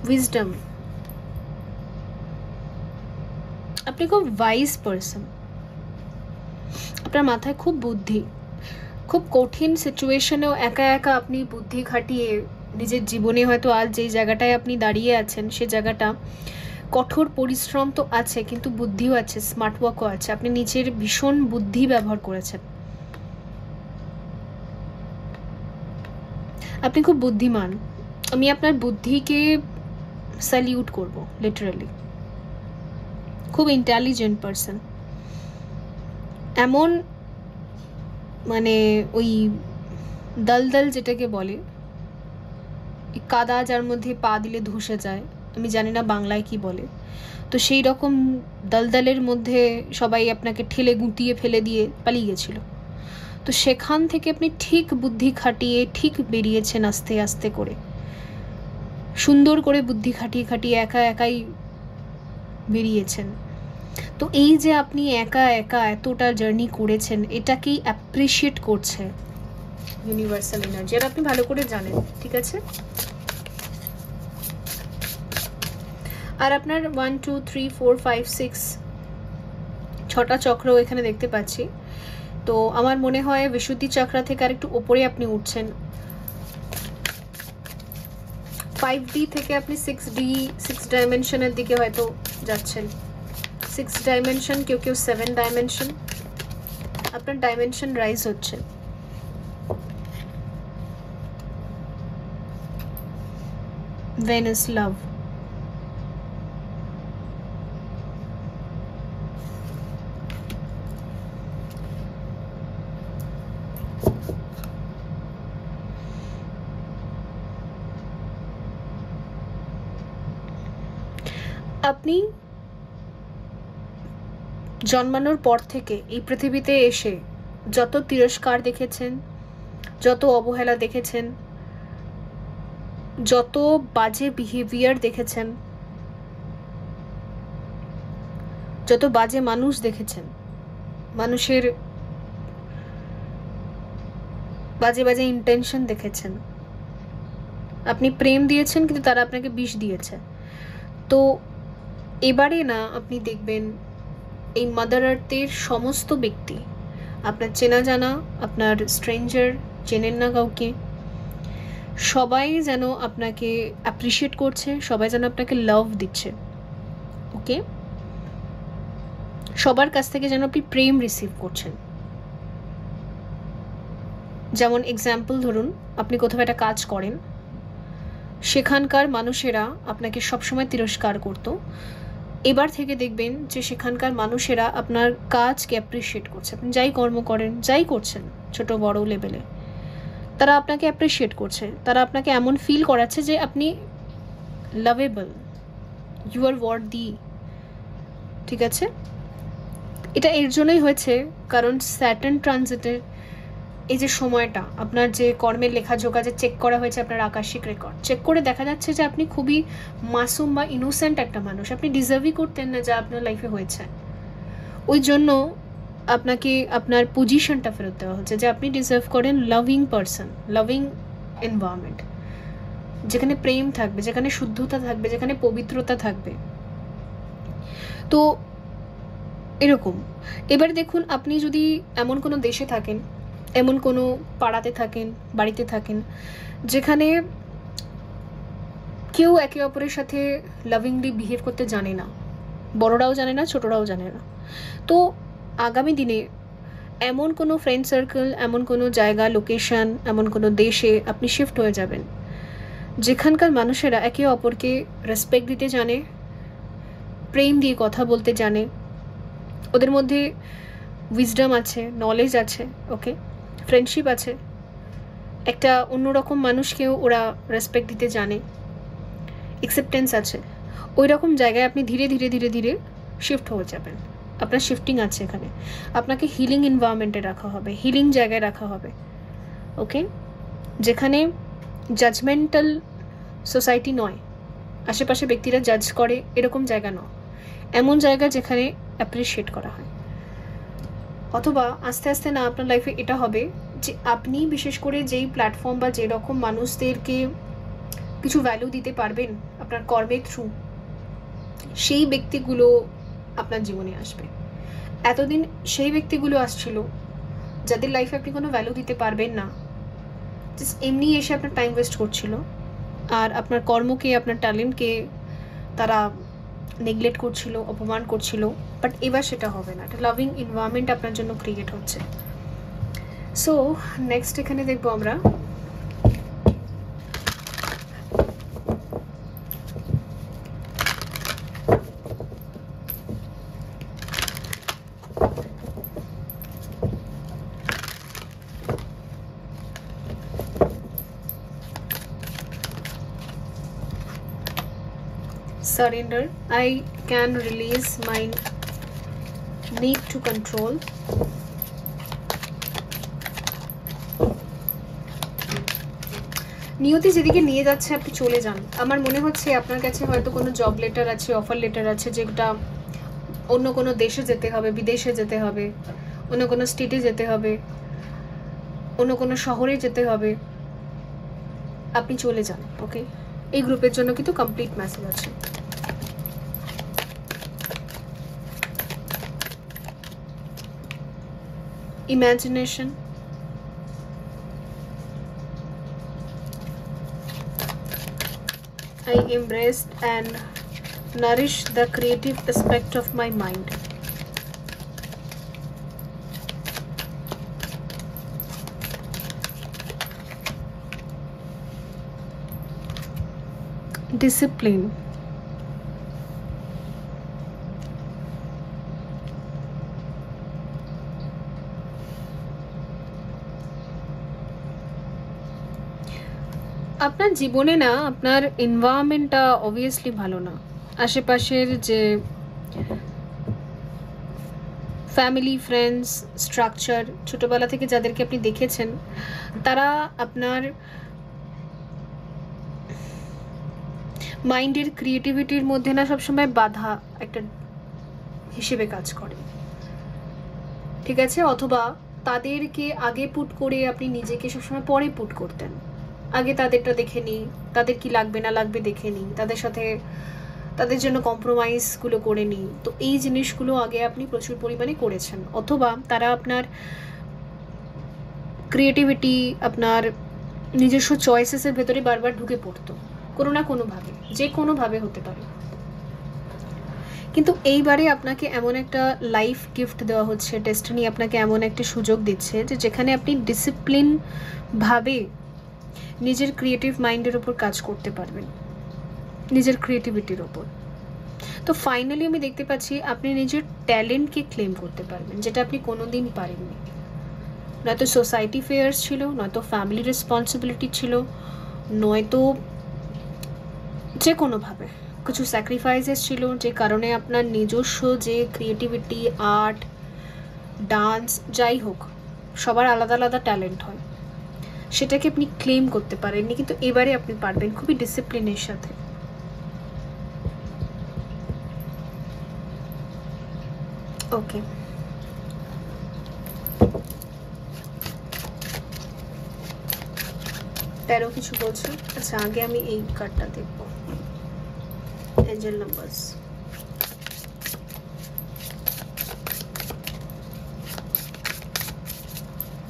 উইজডম, আপনি খুব ওয়াইজ পারসন, আপনার মাথায় খুব বুদ্ধি, খুব কঠিন সিচুয়েশনেও একা একা আপনি বুদ্ধি খাটিয়ে নিজের জীবনে হয়তো আজ যেই জায়গাটায় আপনি দাঁড়িয়ে আছেন সে জায়গাটা কঠোর পরিশ্রম তো আছে, কিন্তু বুদ্ধিও আছে, স্মার্ট ওয়ার্কও আছে, আপনি নিজের ভীষণ বুদ্ধি ব্যবহার করেছেন, আপনি খুব বুদ্ধিমান, আমি আপনার বুদ্ধিকে স্যালিউট করব, লিটারালি খুব ইন্টেলিজেন্ট পারসন, এমন মানে ওই দলদল যেটাকে বলে, কাদা যার মধ্যে পা দিলে ধসে যায়, আমি জানি না বাংলায় কি বলে, তো সেই রকম দলদলের মধ্যে সবাই আপনাকে ঠেলে গুটিয়ে ফেলে দিয়ে পালিয়ে গেছিল, তো সেখান থেকে আপনি ঠিক বুদ্ধি খাটিয়ে ঠিক বেরিয়েছেন, আস্তে আস্তে করে সুন্দর করে বুদ্ধি খাটিয়ে খাটিয়ে একা একাই বেরিয়েছেন। তো এই যে আপনি একা একা এতটা জার্নি করেছেন, এটাকেই অ্যাপ্রিশিয়েট করছে ইউনিভার্সাল এনার্জি, আর আপনি ভালো করে জানেন, ঠিক আছে। আর আপনার 1 2 3 4 5 6 6টা চক্র এখানে দেখতে পাচ্ছি, তো আমার মনে হয় বিশুদ্ধি চক্র থেকে আর একটু উপরে আপনি উঠছেন, 5D থেকে আপনি 6D 6 ডাইমেনশনের দিকে হয়তো যাচ্ছেন, 6 ডাইমেনশন, কেউ 7 ডাইমেনশন, আপনার ডাইমেনশন রাইজ হচ্ছে। ভেনাস, লাভ, আপনি জন্মানোর পর থেকে এই পৃথিবীতে এসে যত তিরস্কার দেখেছেন, যত অবহেলা দেখেছেন, যত বাজে বিহেভিয়ার দেখেছেন, যত বাজে মানুষ দেখেছেন, মানুষের বাজে বাজে ইন্টেনশন দেখেছেন, আপনি প্রেম দিয়েছেন কিন্তু তারা আপনাকে বিষ দিয়েছে, তো এবারে না আপনি দেখবেন এই মাদার আর্থের সমস্ত ব্যক্তি, আপনার চেনা জানা, আপনার স্ট্রেঞ্জার, চেনেন না কাউকে, সবাই যেন আপনাকে অ্যাপ্রিশিয়েট করছে, সবাই যেন আপনাকে লাভ দিচ্ছে। ওকে, সবার কাছ থেকে যেন আপনি প্রেম রিসিভ করছেন। যেমন এক্সাম্পল ধরুন, আপনি কোথাও একটা কাজ করেন, সেখানকার মানুষেরা আপনাকে সবসময় তিরস্কার করতো, এবার থেকে দেখবেন যে সেখানকার মানুষেরা আপনার কাজকে অ্যাপ্রিশিয়েট করছে, আপনি যাই কর্ম করেন, যাই করছেন ছোট বড় লেভেলে, তারা আপনাকে অ্যাপ্রিশিয়েট করছে, তারা আপনাকে এমন ফিল করাচ্ছে যে আপনি লাভেবল, ইউ আর ওয়ার্দি, ঠিক আছে। এটা এর জন্যই হয়েছে কারণ স্যাটার্ন ট্রানজিটে এই যে সময়টা আপনার যে কর্মের লেখাজোখা যে চেক করা হয়েছে আপনার আকাশিক রেকর্ড, চেক করে দেখা যাচ্ছে যে আপনি খুবই মাসুম বা ইনোসেন্ট একটা মানুষ, আপনি ডিজার্ভই করতেন না যা আপনার লাইফে হয়েছে। ওই জন্য আপনাকে আপনার পজিশনটা ফেরত দেওয়া হচ্ছে যে আপনি ডিজার্ভ করেন লাভিং পারসন, লাভিং এনভায়রনমেন্ট, যেখানে প্রেম থাকবে, যেখানে শুদ্ধতা থাকবে, যেখানে পবিত্রতা থাকবে। তো এরকম এবার দেখুন, আপনি যদি এমন কোনো দেশে থাকেন, এমন কোনো পাড়াতে থাকেন, বাড়িতে থাকেন, যেখানে কেউ একে অপরের সাথে লাভিংলি বিহেভ করতে জানে না, বড়রাও জানে না, ছোটরাও জানে না, তো আগামী দিনে এমন কোনো ফ্রেন্ড সার্কেল, এমন কোনো জায়গা, লোকেশন, এমন কোনো দেশে আপনি শিফট হয়ে যাবেন যেখানকার মানুষেরা একে অপরকে রেসপেক্ট দিতে জানে, প্রেম দিয়ে কথা বলতে জানে, ওদের মধ্যে উইজডম আছে, নলেজ আছে, ওকে, ফ্রেন্ডশিপ আছে, একটা অন্যরকম মানুষকেও ওরা রেসপেক্ট দিতে জানে, অ্যাকসেপ্টেন্স আছে। ওই রকম জায়গায় আপনি ধীরে ধীরে ধীরে ধীরে শিফট হয়ে যাবেন। আপনার শিফটিং আছে এখানে, আপনাকে হিলিং এনভায়রনমেন্টে রাখা হবে, হিলিং জায়গায় রাখা হবে, ওকে, যেখানে জাজমেন্টাল সোসাইটি নয়, আশেপাশে ব্যক্তিরা জাজ করে এরকম জায়গা নয়, এমন জায়গা যেখানে অ্যাপ্রিসিয়েট করা হয়। অথবা আস্তে আস্তে না আপনার লাইফে এটা হবে যে আপনি বিশেষ করে যেই প্ল্যাটফর্ম বা যেরকম মানুষদেরকে কিছু ভ্যালু দিতে পারবেন আপনার কর্মের থ্রু, সেই ব্যক্তিগুলো আপনার জীবনে আসবে। এতদিন সেই ব্যক্তিগুলো আসছিল যাদের লাইফে আপনি কোনো ভ্যালু দিতে পারবেন না, জাস্ট এমনি এসে আপনার টাইম ওয়েস্ট করছিল, আর আপনার কর্মকে, আপনার ট্যালেন্টকে তারা নেগলেক্ট করছিল, অপমান করছিল। বাট এবার সেটা হবে না, একটা লাভিং এনভায়রনমেন্ট আপনার জন্য ক্রিয়েট হচ্ছে। সো নেক্সট এখানে দেখবো আমরা surrender. I can release my need to control. নিয়তি যেদিকে নিয়ে যাচ্ছে আপনি চলে যান। আমার মনে হচ্ছে আপনার কাছে হয়তো কোনো জব লেটার আছে, অফার লেটার আছে, যেটা অন্য কোনো দেশে যেতে হবে, বিদেশে যেতে হবে, অন্য কোনো স্টেটে যেতে হবে, অন্য কোনো শহরে যেতে হবে, আপনি চলে যান, ওকে। এই গ্রুপের জন্য কিন্তু কমপ্লিট মেসেজ আছে। Imagination, I embraced and nourished the creative aspect of my mind. Discipline, আপনার জীবনে না আপনার এনভায়রনমেন্টটা অবভিয়াসলি ভালো না। আশেপাশের যে ফ্যামিলি, ফ্রেন্ডস, স্ট্রাকচার, ছোটবেলা থেকে যাদেরকে আপনি দেখেছেন, তারা আপনার মাইন্ডের ক্রিয়েটিভিটির মধ্যে না সবসময় বাধা একটা হিসেবে কাজ করে, ঠিক আছে? অথবা তাদেরকে আগে পুট করে আপনি নিজেকে সবসময় পরে পুট করতেন। আগে তাদেরটা দেখে নিই, তাদের কি লাগবে না লাগবে দেখে নিই, তাদের সাথে তাদের জন্য কম্প্রোমাইজগুলো করে নিই। তো এই জিনিসগুলো আগে আপনি প্রচুর পরিমাণে করেছেন। অথবা তারা আপনার ক্রিয়েটিভিটি, আপনার নিজস্ব চয়েসেসের ভেতরে বারবার ঢুকে পড়তো কোনো না কোনোভাবে, যে কোনোভাবে হতে পারে। কিন্তু এইবারে আপনাকে এমন একটা লাইফ গিফট দেওয়া হচ্ছে, ডেস্টিনি আপনাকে এমন একটা সুযোগ দিচ্ছে যে যেখানে আপনি ডিসিপ্লিন ভাবে নিজের ক্রিয়েটিভ মাইন্ডের ওপর কাজ করতে পারবেন, নিজের ক্রিয়েটিভিটির ওপর। তো ফাইনালি আমি দেখতে পাচ্ছি আপনি নিজের ট্যালেন্টকে ক্লেম করতে পারবেন, যেটা আপনি কোনোদিন পারেননি। নয়তো সোসাইটি ফেয়ার্স ছিল, নয়তো ফ্যামিলি রেসপন্সিবিলিটি ছিল, নয়তো যে কোনোভাবে কিছু স্যাক্রিফাইসেস ছিল, যে কারণে আপনার নিজস্ব যে ক্রিয়েটিভিটি, আর্ট, ডান্স, যাই হোক, সবার আলাদা আলাদা ট্যালেন্ট হয়, সেটাকে আপনি ক্লেম করতে পারেননি, কিন্তু এবারে আপনি পারবেন খুবই ডিসিপ্লিনের সাথে। ওকে, তেরো কিছু বলছো? আচ্ছা, আগে আমি এই কার্ডটা দেখব, Angel numbers.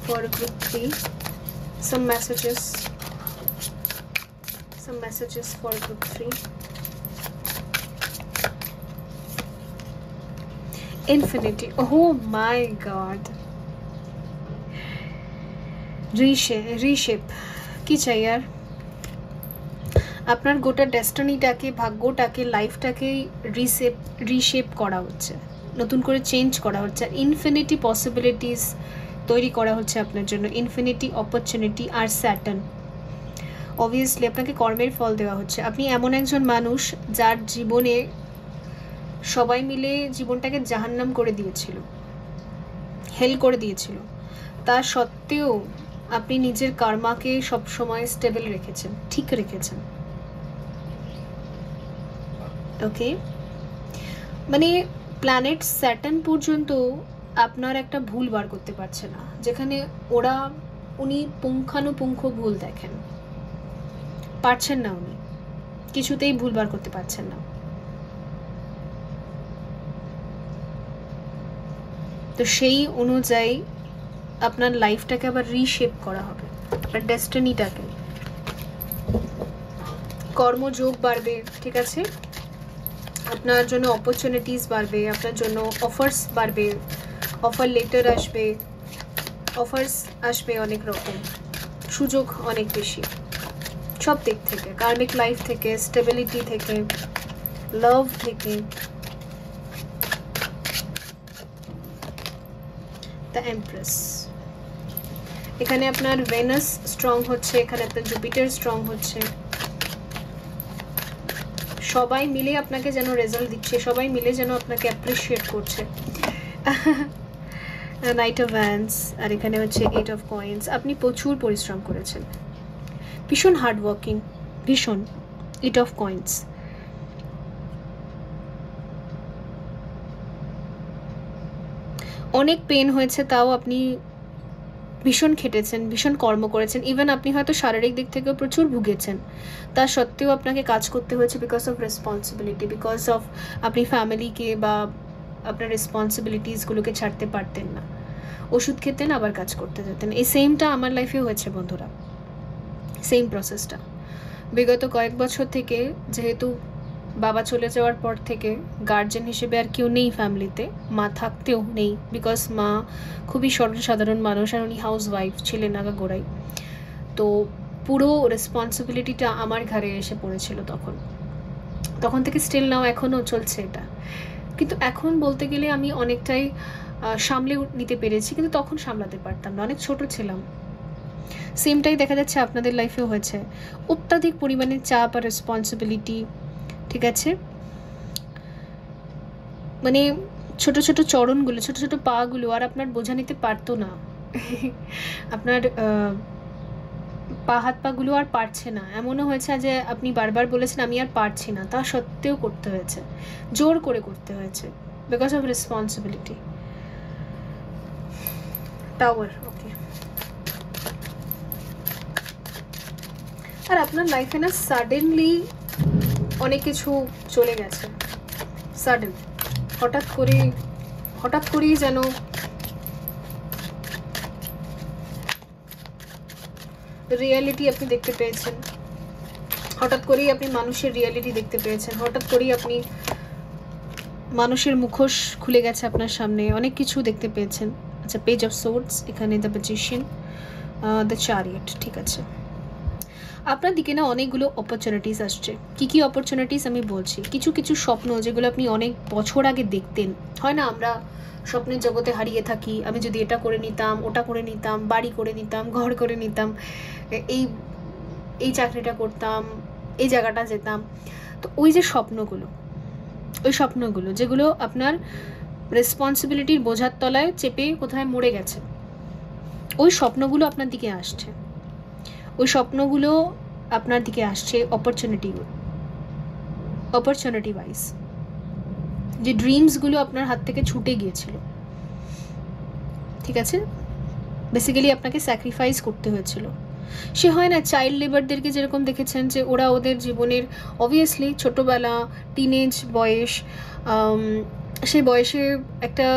For group 3, some messages for group 3. Infinity, oh my god, reshape কি চাই আর? আপনার গোটা ডেস্টিনিটাকে, ভাগ্যটাকে, লাইফটাকে রিশেপ করা হচ্ছে, নতুন করে চেঞ্জ করা হচ্ছে, আর ইনফিনিটি পসিবিলিটিস তৈরি করা হচ্ছে আপনার জন্য, ইনফিনিটি অপরচুনিটি আর স্যাটার্ন। অবভিয়াসলি আপনাকে কর্মের ফল দেওয়া হচ্ছে। আপনি এমন একজন মানুষ যার জীবনে সবাই মিলে জীবনটাকে জাহান্নাম করে দিয়েছিল, হেল করে দিয়েছিল, তা সত্ত্বেও আপনি নিজের কর্মাকে সবসময় স্টেবল রেখেছেন, ঠিক রেখেছেন। ওকে, মানে প্ল্যানেট স্যাটার্ন পর্যন্ত আপনার একটা ভুল বার করতে পারছে না, যেখানে উনি পুঙ্খানুপুঙ্খ ভুল দেখেন, পারছেন না, উনি কিছুতেই ভুল বার করতে পারছেন না। তো সেই অনুযায়ী আপনার লাইফটাকে আবার রিশেপ করা হবে, আপনার ডেস্টিনিটাকে। কর্মযোগ বাড়বে, ঠিক আছে, আপনার জন্য অপরচুনিটিস বাড়বে, আপনার জন্য অফার্স বাড়বে, অফার লেটার আসবে অনেক রকম, সুযোগ অনেক বেশি, সব দিক থেকে, কার্মিক লাইফ থেকে, স্টেবিলিটি থেকে, লাভ থেকে। দ্য এমপ্রেস, এখানে আপনার ভেনাস স্ট্রং হচ্ছে, এখানে আপনার জুপিটার স্ট্রং হচ্ছে, সবাই মিলে আপনাকে যেন রেজাল্ট দিচ্ছে, সবাই মিলে যেন আপনাকে অ্যাপ্রিশিয়েট করছে। নাইট অফ ভ্যান্স, আর এখানে হচ্ছে 8 অফ কয়েন্স। আপনি প্রচুর পরিশ্রম করেছেন, ভীষণ হার্ড ওয়ার্কিং, ভীষণ। 8 অফ কয়েন্স, অনেক পেন হয়েছে, তাও আপনি ভীষণ খেটেছেন, ভীষণ কর্ম করেছেন। ইভেন আপনি হয়তো শারীরিক দিক থেকেও প্রচুর ভুগেছেন, তা সত্ত্বেও আপনাকে কাজ করতে হয়েছে because of responsibility, because of আপনি ফ্যামিলিকে বা আপনার রেসপন্সিবিলিটিসগুলোকে ছাড়তে পারতেন না, ওষুধ খেতেন আবার কাজ করতে যেতেন। এই সেমটা আমার লাইফে হয়েছে বন্ধুরা, সেম প্রসেসটা। বিগত কয়েক বছর থেকে, যেহেতু বাবা চলে যাওয়ার পর থেকে গার্জেন হিসেবে আর কেউ নেই ফ্যামিলিতে, মা থাকতেও নেই, বিকজ মা খুবই সরল সাধারণ মানুষ, আর উনি হাউস ওয়াইফ ছিলেন আগাগোড়াই। তো পুরো রেসপন্সিবিলিটিটা আমার ঘাড়ে এসে পড়েছিল তখন থেকে। স্টিল নাও এখনও চলছে এটা, কিন্তু এখন বলতে গেলে আমি অনেকটাই সামলে নিতে পেরেছি, কিন্তু তখন সামলাতে পারতাম না, অনেক ছোট ছিলাম। সেমটাই দেখা যাচ্ছে আপনাদের লাইফেও হয়েছে, অত্যাধিক পরিমাণে চাপ আর রেসপন্সিবিলিটি, ঠিক আছে, মানে ছোট ছোট চরণগুলো, ছোট ছোট পাগুলো আর আপনার বোঝা নিতে পারতো না, আপনার পা হাত পাগুলো আর পারছে না। এমনও হয়েছে যে আপনি বারবার বলেছেন আমি আর পারছি না, তা সত্ত্বেও করতে হয়েছে, জোর করে করতে হয়েছে, বিকজ অফ রেসপন্সিবিলিটি। টাওয়ার, ওকে। আর আপনার লাইফে না সাডেনলি অনেক কিছু চলে গেছে, সাডেন, হঠাৎ করেই যেন রিয়ালিটি আপনি দেখতে পেয়েছেন, হঠাৎ করেই আপনি মানুষের রিয়ালিটি দেখতে পেয়েছেন, হঠাৎ করেই আপনি মানুষের মুখোশ খুলে গেছে আপনার সামনে, অনেক কিছু দেখতে পেয়েছেন। আচ্ছা, পেজ অফ সোর্ডস, এখানে দ্য ম্যাজিশিয়ান, দ্য চ্যারিয়ট, ঠিক আছে। আপনার দিকে না অনেকগুলো অপরচুনিটিস আসছে। কী কী অপরচুনিটিস আমি বলছি, কিছু কিছু স্বপ্ন যেগুলো আপনি অনেক বছর আগে দেখতেন, হয় না আমরা স্বপ্নের জগতে হারিয়ে থাকি, আমি যদি এটা করে নিতাম, ওটা করে নিতাম, বাড়ি করে নিতাম, ঘর করে নিতাম, এই চাকরিটা করতাম, এই জায়গাটা যেতাম। তো ওই যে স্বপ্নগুলো, যেগুলো আপনার রেসপন্সিবিলিটির বোঝার তলায় চেপে কোথায় মরে গেছে, ওই স্বপ্নগুলো আপনার দিকে আসছে, ওই স্বপ্নগুলো আপনার দিকে আসছে অপরচুনিটি ওয়াইজ। যে ড্রিমসগুলো আপনার হাত থেকে ছুটে গিয়েছিল, ঠিক আছে, বেসিক্যালি আপনাকে স্যাক্রিফাইস করতে হয়েছিল। সে হয় না চাইল্ড লেবারদেরকে যেরকম দেখেছেন যে ওরা ওদের জীবনের অবভিয়াসলি ছোটোবেলা, টিনেজ বয়স, সেই বয়সে একটা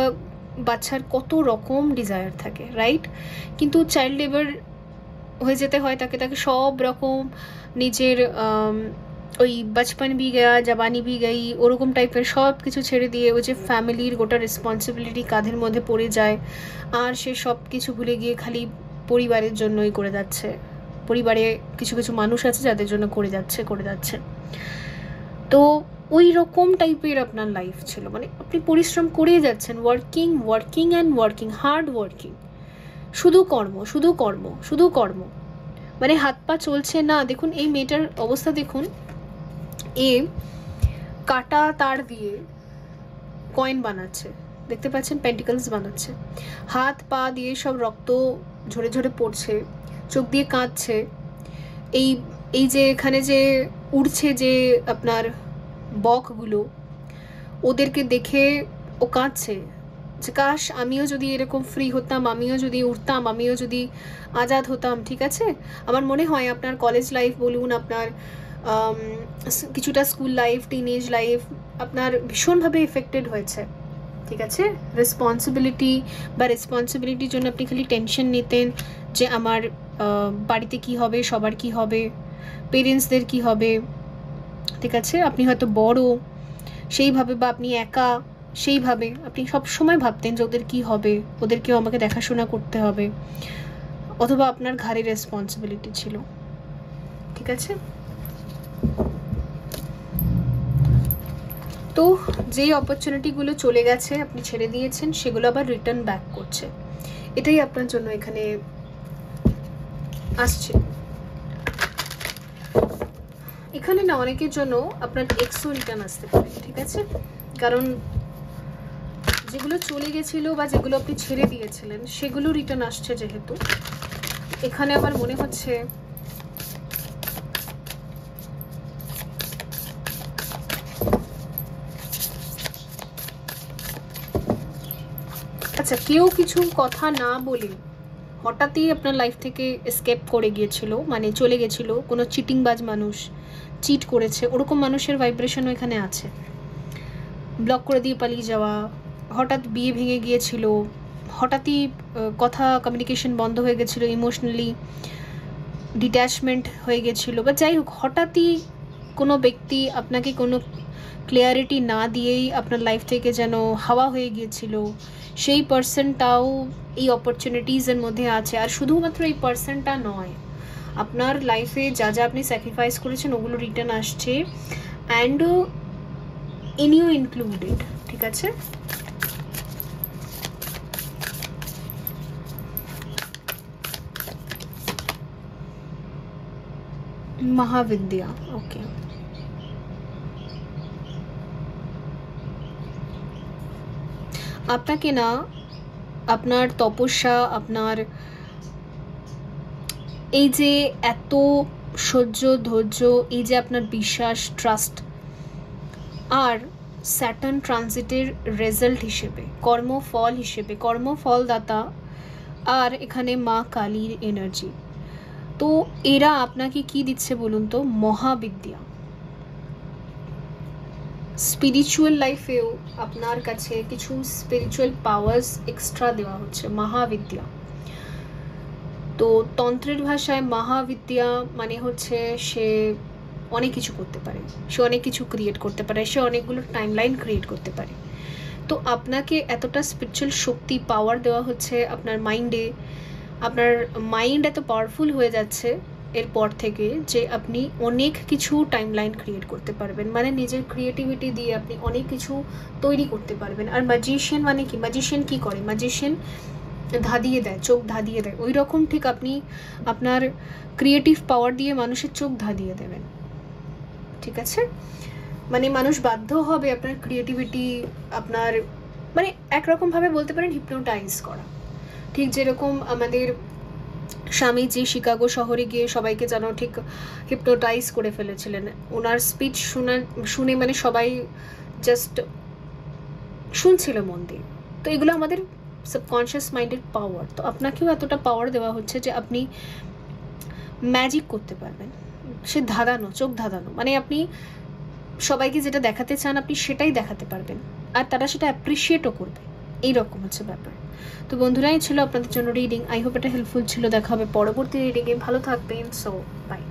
বাচ্চার কত রকম ডিজায়ার থাকে, রাইট? কিন্তু চাইল্ড লেবার হয়ে যেতে হয় তাকে সব রকম নিজের ওই বচপন ভি গয়া জবানি ভি গই ওরকম টাইপের সব কিছু ছেড়ে দিয়ে ওই যে ফ্যামিলির গোটা রেসপন্সিবিলিটি কাঁধের মধ্যে পড়ে যায়, আর সে সব কিছু ভুলে গিয়ে খালি পরিবারের জন্যই করে যাচ্ছে। পরিবারে কিছু কিছু মানুষ আছে যাদের জন্য করে যাচ্ছে। তো ওই রকম টাইপের আপনার লাইফ ছিল, মানে আপনি পরিশ্রম করেই যাচ্ছেন, ওয়ার্কিং হার্ড ওয়ার্কিং, শুধু কর্ম, মানে হাত পা চলছে না। দেখুন এই মেয়েটার অবস্থা দেখুন, এ কাটা তার দিয়ে কয়েন বানাচ্ছে, দেখতে পাচ্ছেন, পেন্টিকলস বানাচ্ছে, হাত পা দিয়ে সব রক্ত ঝরে ঝরে পড়ছে, চোখ দিয়ে কাঁদছে। এই যে এখানে যে উড়ছে যে আপনার বকগুলো, ওদেরকে দেখে ও কাঁদছে যে কাশ আমিও যদি এরকম ফ্রি হতাম, আমিও যদি উঠতাম, আমিও যদি আজাদ হতাম, ঠিক আছে। আমার মনে হয় আপনার কলেজ লাইফ বলুন, আপনার কিছুটা স্কুল লাইফ, টিনেজ লাইফ আপনার ভীষণভাবে এফেক্টেড হয়েছে, ঠিক আছে। রেসপন্সিবিলিটির জন্য আপনি খালি টেনশন নিতেন যে আমার বাড়িতে কি হবে, সবার কি হবে, পেরেন্টসদের কি হবে, ঠিক আছে। আপনি হয়তো বড় সেইভাবে, বা আপনি একা সেইভাবে আপনি সব সময় ভাবতেন যে ওদের কি হবে, ওদেরকেও আমাকে দেখাশোনা করতে হবে, অথবা আপনার ঘাড়ে রেসপন্সিবিলিটি ছিল, ঠিক আছে। তো যেই অপরচুনিটিগুলো চলে গেছে, আপনি ছেড়ে দিয়েছেন, সেগুলো আবার রিটার্ন ব্যাক করছে, এটাই আপনার জন্য এখানে আসছে। এখানে না অনেকের জন্য আপনার এক্সও রিটার্ন আসতে পারে, ঠিক আছে, কারণ যেগুলো চলে গেছিল বা যেগুলো আপনি ছেড়ে দিয়েছিলেন সেগুলো রিটার্ন আসছে, যেহেতু এখানে আবার মনে হচ্ছে আচ্ছা কেউ কিছু কথা না বলে হঠাৎই আপনার লাইফ থেকে এসকেপ করে গিয়েছিল, মানে চলে গেছিল, কোনো চিটিংবাজ মানুষ চিট করেছে, ওরকম মানুষের ভাইব্রেশনও এখানে আছে। ব্লক করে দিয়ে পালিয়ে যাওয়া, হঠাৎ বিয়ে ভেঙে গিয়েছিল, হঠাৎই কথা কমিউনিকেশন বন্ধ হয়ে গেছিলো, ইমোশনালি ডিট্যাচমেন্ট হয়ে গেছিলো, বা যাই হোক হঠাৎই কোনো ব্যক্তি আপনাকে কোনো ক্লিয়ারিটি না দিয়েই আপনার লাইফ থেকে যেন হাওয়া হয়ে গিয়েছিল, সেই পার্সনটাও এই অপরচুনিটিসের মধ্যে আছে। আর শুধুমাত্র এই পার্সনটা নয়, আপনার লাইফে যা যা আপনি স্যাক্রিফাইস করেছেন ওগুলো রিটার্ন আসছে, অ্যান্ড ইনিও ইনক্লুডেড, ঠিক আছে। মহাবিদ্যা, ওকে, আপনাকে না আপনার তপস্যা, আপনার এই যে এত সহ্য ধৈর্য, এই যে আপনার বিশ্বাস, ট্রাস্ট, আর স্যাটার্ন ট্রানজিটের রেজাল্ট হিসেবে, কর্মফল হিসেবে, কর্মফলদাতা, আর এখানে মা কালীর এনার্জি, তো এরা আপনাকে কি দিচ্ছে বলুন তো? মহাবিদ্যা। স্পিরিচুয়াল লাইফেও আপনার কাছে কিছু স্পিরিচুয়াল পাওয়ার্স এক্সট্রা দেওয়া হচ্ছে, মহাবিদ্যা। তো তন্ত্রের ভাষায় মহাবিদ্যা মানে হচ্ছে সে অনেক কিছু করতে পারে, সে অনেক কিছু ক্রিয়েট করতে পারে, সে অনেকগুলো টাইমলাইন ক্রিয়েট করতে পারে। তো আপনাকে এতটা স্পিরিচুয়াল শক্তি, পাওয়ার দেওয়া হচ্ছে আপনার মাইন্ডে, আপনার মাইন্ড এত পাওয়ারফুল হয়ে যাচ্ছে এরপর থেকে যে আপনি অনেক কিছু টাইমলাইন ক্রিয়েট করতে পারবেন, মানে নিজের ক্রিয়েটিভিটি দিয়ে আপনি অনেক কিছু তৈরি করতে পারবেন। আর ম্যাজিশিয়ান মানে কি? ম্যাজিশিয়ান কি করে? ম্যাজিশিয়ান ধাঁধিয়ে দেয়, চোখ ধাঁধিয়ে দেয়, ওই রকম ঠিক আপনি আপনার ক্রিয়েটিভ পাওয়ার দিয়ে মানুষের চোখ ধাঁধিয়ে দেবেন, ঠিক আছে। মানে মানুষ বাধ্য হবে আপনার ক্রিয়েটিভিটি, আপনার মানে একরকমভাবে বলতে পারেন হিপনোটাইজ করা। ঠিক যেরকম আমাদের স্বামীজি শিকাগো শহরে গিয়ে সবাইকে যেন ঠিক হিপনোটাইজ করে ফেলেছিলেন, ওনার স্পিচ শুনে মানে সবাই জাস্ট শুনছিল মন দিয়ে। তো এগুলো আমাদের সাবকনশিয়াস মাইন্ডের পাওয়ার। তো আপনাকেও এতটা পাওয়ার দেওয়া হচ্ছে যে আপনি ম্যাজিক করতে পারবেন। সে ধাঁধানো, চোখ ধাঁধানো, মানে আপনি সবাইকে যেটা দেখাতে চান আপনি সেটাই দেখাতে পারবেন, আর তারা সেটা অ্যাপ্রিসিয়েটও করবে। এইরকম হচ্ছে ব্যাপার। তো বন্ধুরাই ছিল আপনাদের জন্য রিডিং। আই হোপ এটা হেল্পফুল ছিল। দেখা হবে পরবর্তী রিডিংয়ে। ভালো থাকবেন। So by.